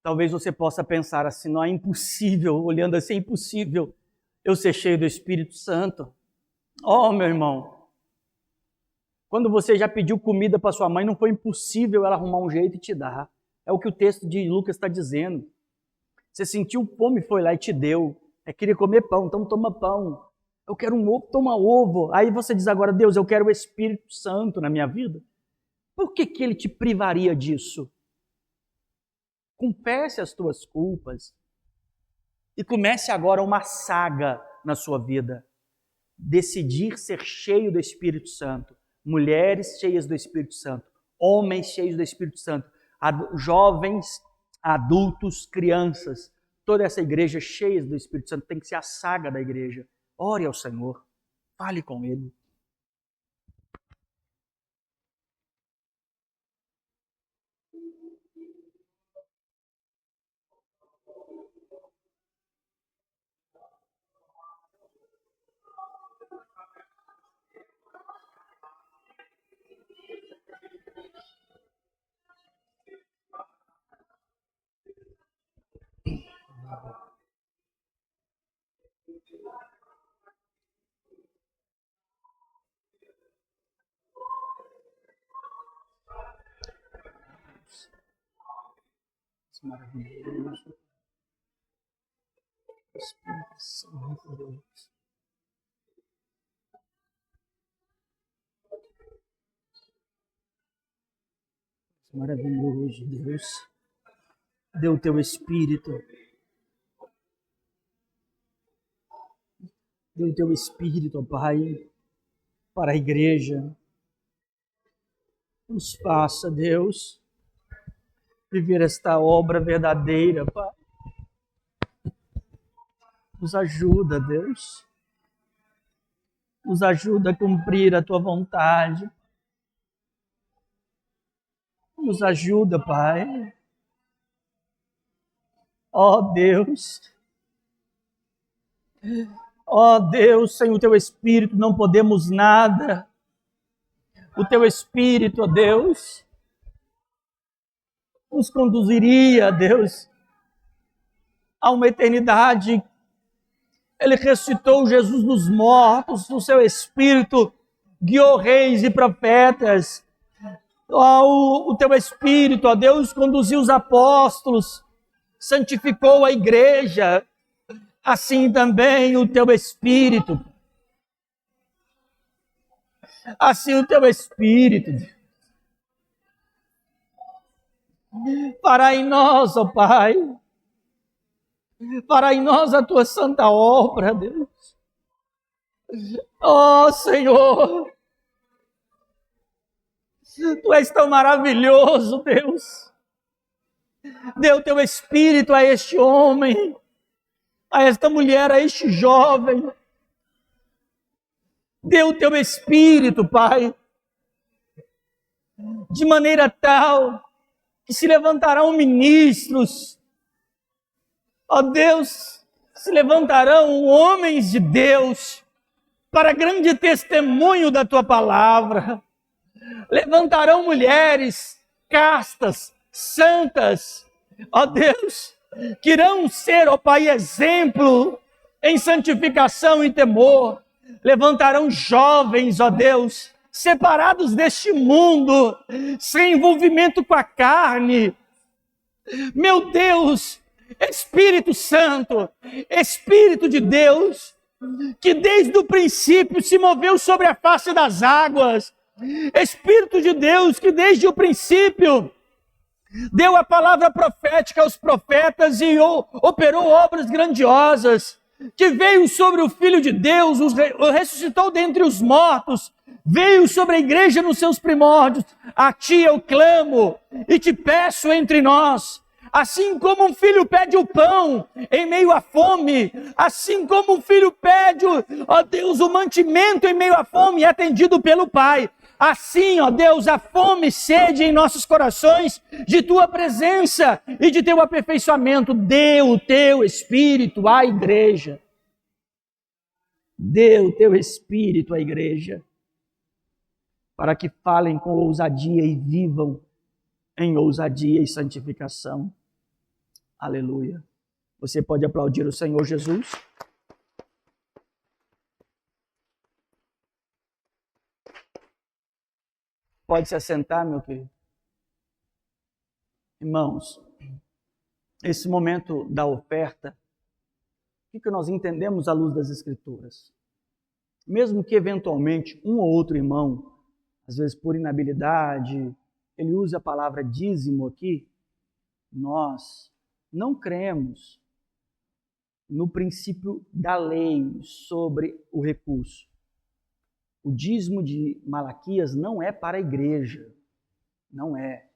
Talvez você possa pensar assim: não, é impossível, olhando assim, é impossível eu ser cheio do Espírito Santo. Oh, meu irmão, quando você já pediu comida para sua mãe, não foi impossível ela arrumar um jeito e te dar. É o que o texto de Lucas está dizendo. Você sentiu fome, foi lá e te deu. Queria comer pão, então toma pão. Eu quero um ovo, toma ovo. Aí você diz agora: Deus, eu quero o Espírito Santo na minha vida. Por que ele te privaria disso? Confesse as tuas culpas e comece agora uma saga na sua vida. Decidir ser cheio do Espírito Santo. Mulheres cheias do Espírito Santo. Homens cheios do Espírito Santo. Jovens, adultos, crianças. Toda essa igreja cheia do Espírito Santo tem que ser a saga da igreja. Ore ao Senhor. Fale com Ele. Maravilhoso. Espírito Santo de Deus. Maravilhoso, Deus. Dê o teu Espírito. Dê o teu Espírito, ó Pai, para a igreja. Nos faça, Deus, viver esta obra verdadeira, Pai. Nos ajuda, Deus. Nos ajuda a cumprir a tua vontade. Nos ajuda, Pai. Ó Deus. Ó Deus, sem o teu Espírito não podemos nada. O teu Espírito, ó Deus, nos conduziria, Deus, a uma eternidade. Ele ressuscitou Jesus dos mortos, o seu Espírito guiou reis e profetas. O teu Espírito, ó Deus, conduziu os apóstolos, santificou a igreja, assim também o teu Espírito. Assim o teu Espírito fará em nós, ó Pai, fará em nós a tua santa obra, Deus. Ó Senhor, tu és tão maravilhoso, Deus. Dê o teu Espírito a este homem, a esta mulher, a este jovem. Dê o teu Espírito, Pai, de maneira tal que se levantarão ministros, ó Deus, se levantarão homens de Deus para grande testemunho da tua palavra. Levantarão mulheres castas, santas, ó Deus, que irão ser, ó Pai, exemplo em santificação e temor. Levantarão jovens, ó Deus, separados deste mundo, sem envolvimento com a carne. Meu Deus, Espírito Santo, Espírito de Deus, que desde o princípio se moveu sobre a face das águas. Espírito de Deus, que desde o princípio deu a palavra profética aos profetas e operou obras grandiosas, que veio sobre o Filho de Deus, o ressuscitou dentre os mortos, veio sobre a igreja nos seus primórdios. A ti eu clamo e te peço entre nós. Assim como um filho pede o pão em meio à fome, assim como um filho pede, ó Deus, o mantimento em meio à fome é atendido pelo Pai. Assim, ó Deus, a fome e sede em nossos corações de tua presença e de teu aperfeiçoamento. Dê o teu Espírito à igreja. Dê o teu Espírito à igreja, para que falem com ousadia e vivam em ousadia e santificação. Aleluia. Você pode aplaudir o Senhor Jesus? Pode se assentar, meu querido. Irmãos, esse momento da oferta, o que nós entendemos à luz das Escrituras? Mesmo que eventualmente um ou outro irmão, às vezes por inabilidade, ele use a palavra dízimo aqui, nós não cremos no princípio da lei sobre o recurso. O dízimo de Malaquias não é para a igreja, não é.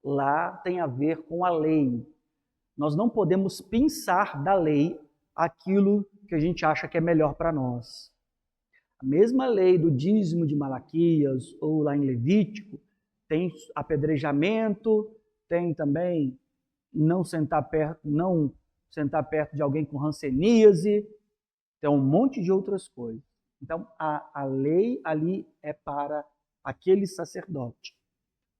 Lá tem a ver com a lei. Nós não podemos pensar da lei aquilo que a gente acha que é melhor para nós. A mesma lei do dízimo de Malaquias ou lá em Levítico tem apedrejamento, tem também não sentar perto de alguém com hanseníase, tem um monte de outras coisas. Então, a lei ali é para aquele sacerdote.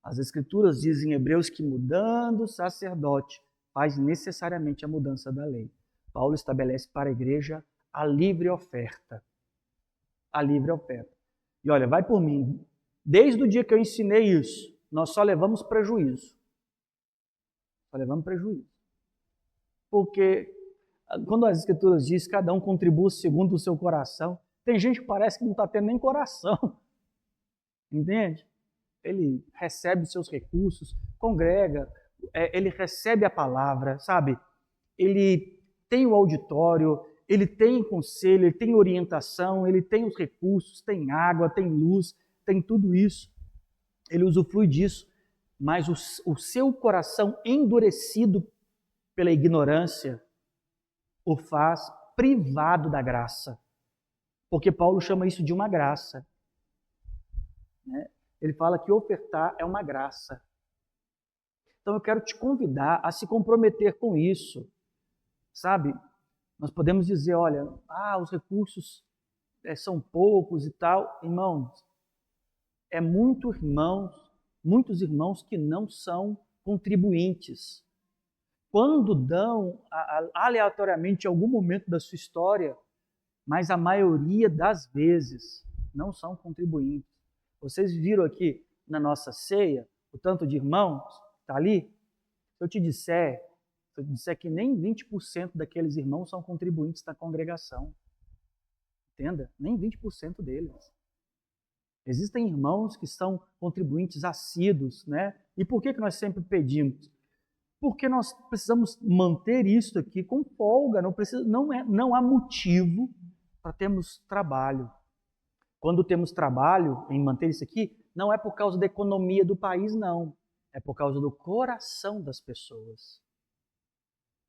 As Escrituras dizem em Hebreus que mudando o sacerdote faz necessariamente a mudança da lei. Paulo estabelece para a igreja a livre oferta. A livre oferta. E olha, vai por mim, desde o dia que eu ensinei isso, nós só levamos prejuízo. Só levamos prejuízo. Porque quando as Escrituras dizem que cada um contribui segundo o seu coração, tem gente que parece que não está tendo nem coração. Entende? Ele recebe os seus recursos, congrega, ele recebe a palavra, sabe? Ele tem o auditório, ele tem conselho, ele tem orientação, ele tem os recursos, tem água, tem luz, tem tudo isso. Ele usufrui disso, mas o seu coração endurecido pela ignorância o faz privado da graça. Porque Paulo chama isso de uma graça. Né? Ele fala que ofertar é uma graça. Então eu quero te convidar a se comprometer com isso. Sabe? Nós podemos dizer, olha, os recursos são poucos e tal. Irmãos, muitos irmãos que não são contribuintes. Quando dão aleatoriamente em algum momento da sua história, mas a maioria das vezes não são contribuintes. Vocês viram aqui na nossa ceia o tanto de irmãos que está ali? Se eu te disser Se eu disser que nem 20% daqueles irmãos são contribuintes da congregação. Entenda? Nem 20% deles. Existem irmãos que são contribuintes assíduos, né? E por que nós sempre pedimos? Porque nós precisamos manter isso aqui com folga, não há motivo para termos trabalho. Quando temos trabalho em manter isso aqui, não é por causa da economia do país, não. É por causa do coração das pessoas.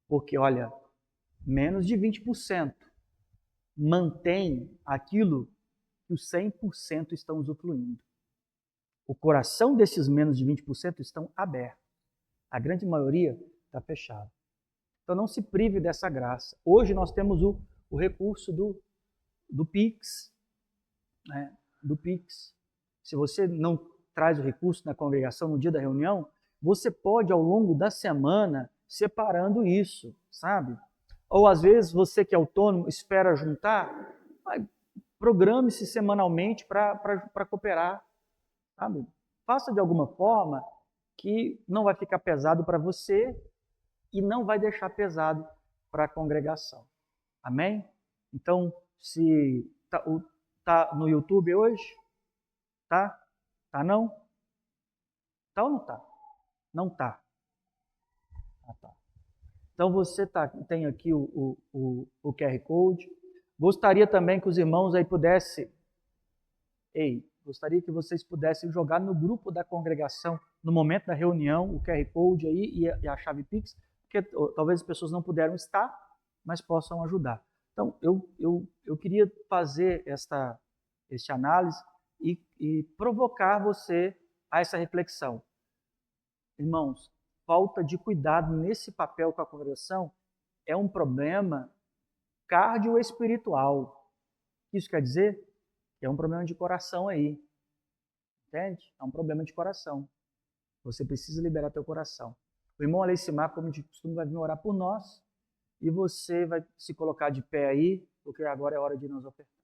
Porque, olha, menos de 20% mantém aquilo que os 100% estão usufruindo. O coração desses menos de 20% estão abertos. A grande maioria está fechado. Então não se prive dessa graça. Hoje nós temos o recurso do Pix. Né? Do Pix. Se você não traz o recurso na congregação no dia da reunião, você pode, ao longo da semana, separando isso, sabe? Ou às vezes você que é autônomo espera juntar, programe-se semanalmente para cooperar, sabe? Faça de alguma forma que não vai ficar pesado para você e não vai deixar pesado para a congregação. Amém? Então, se tá no YouTube hoje? Tá? Tá não? Tá ou não tá? Não tá. Ah, tá. Então você tem aqui o QR Code. Gostaria também que os irmãos aí pudessem. Gostaria que vocês pudessem jogar no grupo da congregação, no momento da reunião, o QR Code aí e a chave Pix, porque talvez as pessoas não puderam estar, mas possam ajudar. Então, eu queria fazer esta análise e provocar você a essa reflexão. Irmãos, falta de cuidado nesse papel com a congregação é um problema cardio-espiritual. O que isso quer dizer? É um problema de coração aí. Entende? É um problema de coração. Você precisa liberar teu coração. O irmão Aleicimar, como de costume, vai vir orar por nós. E você vai se colocar de pé aí, porque agora é hora de nos ofertar.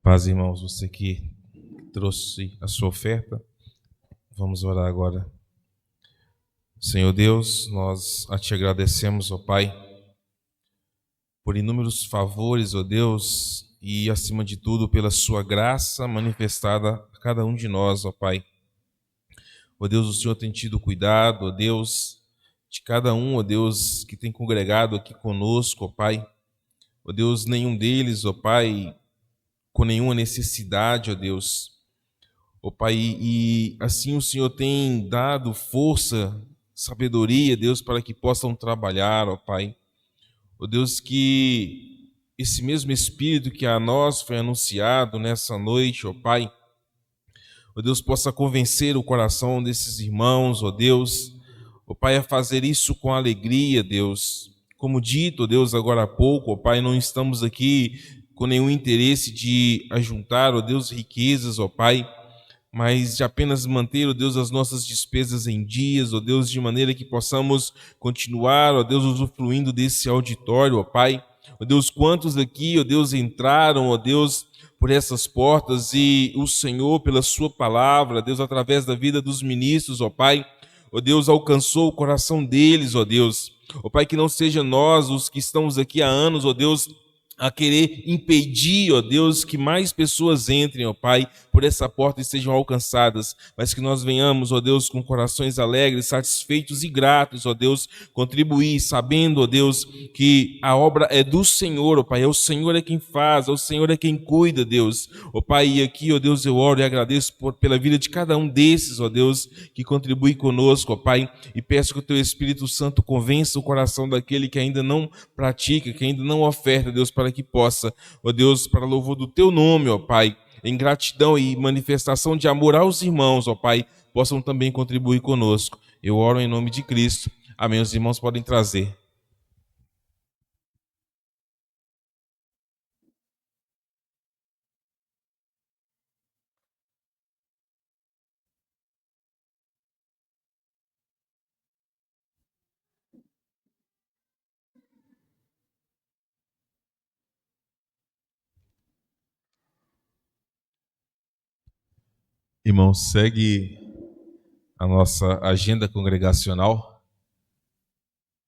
Paz, irmãos, você que trouxe a sua oferta, vamos orar agora. Senhor Deus, nós a te agradecemos, ó Pai, por inúmeros favores, ó Deus, e acima de tudo pela sua graça manifestada a cada um de nós, ó Pai. Ó Deus, o Senhor tem tido cuidado, ó Deus, de cada um, ó Deus, que tem congregado aqui conosco, ó Pai. Ó Deus, nenhum deles, ó Pai, com nenhuma necessidade, ó Deus. Ó Pai, e assim o Senhor tem dado força, sabedoria, Deus, para que possam trabalhar, ó Pai. Ó Deus, que esse mesmo Espírito que a nós foi anunciado nessa noite, ó Pai, ó Deus, possa convencer o coração desses irmãos, ó Deus, ó Pai, a fazer isso com alegria, Deus. Como dito, ó Deus, agora há pouco, ó Pai, não estamos aqui com nenhum interesse de ajuntar, ó Deus, riquezas, ó Pai, mas de apenas manter, ó Deus, as nossas despesas em dias, ó Deus, de maneira que possamos continuar, ó Deus, usufruindo desse auditório, ó Pai. Ó Deus, quantos aqui, ó Deus, entraram, ó Deus, por essas portas e o Senhor, pela sua palavra, Deus, através da vida dos ministros, ó Pai, ó Deus, alcançou o coração deles, ó Deus. Ó Pai, que não seja nós, os que estamos aqui há anos, ó Deus, a querer impedir, ó Deus, que mais pessoas entrem, ó Pai, por essa porta e sejam alcançadas, mas que nós venhamos, ó Deus, com corações alegres, satisfeitos e gratos, ó Deus, contribuir, sabendo, ó Deus, que a obra é do Senhor, ó Pai, é o Senhor é quem faz, é o Senhor é quem cuida, Deus, ó Pai, e aqui, ó Deus, eu oro e agradeço pela vida de cada um desses, ó Deus, que contribui conosco, ó Pai, e peço que o Teu Espírito Santo convença o coração daquele que ainda não pratica, que ainda não oferta, Deus, para que possa, ó Deus, para louvor do Teu nome, ó Pai, em gratidão e manifestação de amor aos irmãos, ó Pai, possam também contribuir conosco. Eu oro em nome de Cristo. Amém. Os irmãos podem trazer. Irmão, segue a nossa agenda congregacional.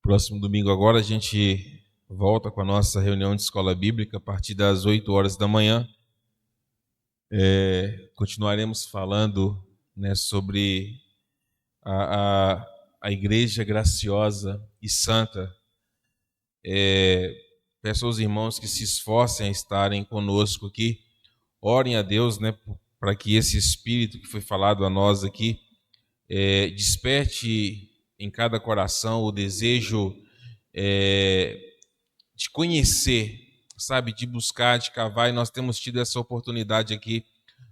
Próximo domingo agora a gente volta com a nossa reunião de escola bíblica a partir das 8 horas da manhã. Continuaremos falando, né, sobre a igreja graciosa e santa. Peço aos irmãos que se esforcem a estarem conosco aqui. Orem a Deus, né, para que esse Espírito que foi falado a nós aqui desperte em cada coração o desejo de conhecer, sabe, de buscar, de cavar. E nós temos tido essa oportunidade aqui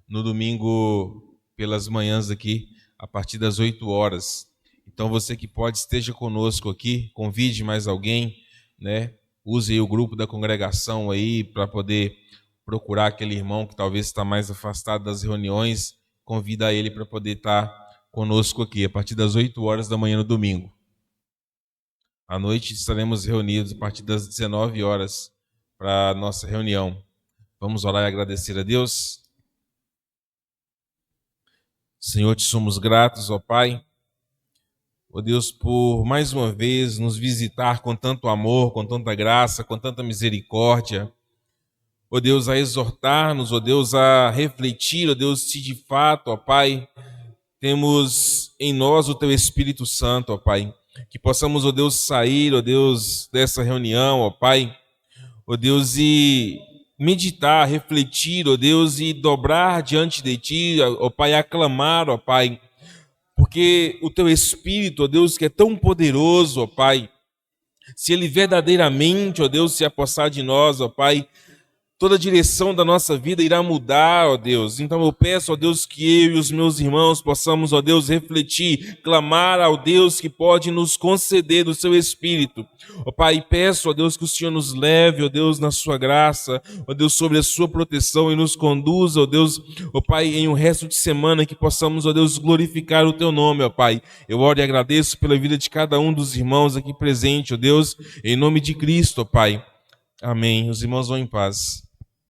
no domingo pelas manhãs aqui, a partir das 8 horas. Então você que pode, esteja conosco aqui, convide mais alguém, né? Use aí o grupo da congregação aí para poder procurar aquele irmão que talvez está mais afastado das reuniões, convida ele para poder estar conosco aqui, a partir das 8 horas da manhã no domingo. À noite estaremos reunidos a partir das 19 horas para a nossa reunião. Vamos orar e agradecer a Deus. Senhor, te somos gratos, ó Pai, ó Deus, por mais uma vez nos visitar com tanto amor, com tanta graça, com tanta misericórdia. Ó Deus, a exortar-nos, ó Deus, a refletir, ó Deus, se de fato, ó Pai, temos em nós o Teu Espírito Santo, ó Pai, que possamos, ó Deus, sair, ó Deus, dessa reunião, ó Pai, ó Deus, e meditar, refletir, ó Deus, e dobrar diante de Ti, ó Pai, aclamar, ó Pai, porque o Teu Espírito, ó Deus, que é tão poderoso, ó Pai, se Ele verdadeiramente, ó Deus, se apossar de nós, ó Pai, toda a direção da nossa vida irá mudar, ó Deus. Então eu peço, ó Deus, que eu e os meus irmãos possamos, ó Deus, refletir, clamar ao Deus que pode nos conceder do seu Espírito. Ó Pai, peço, ó Deus, que o Senhor nos leve, ó Deus, na sua graça, ó Deus, sobre a sua proteção e nos conduza, ó Deus, ó Pai, em um resto de semana que possamos, ó Deus, glorificar o Teu nome, ó Pai. Eu oro e agradeço pela vida de cada um dos irmãos aqui presente, ó Deus, em nome de Cristo, ó Pai. Amém. Os irmãos vão em paz.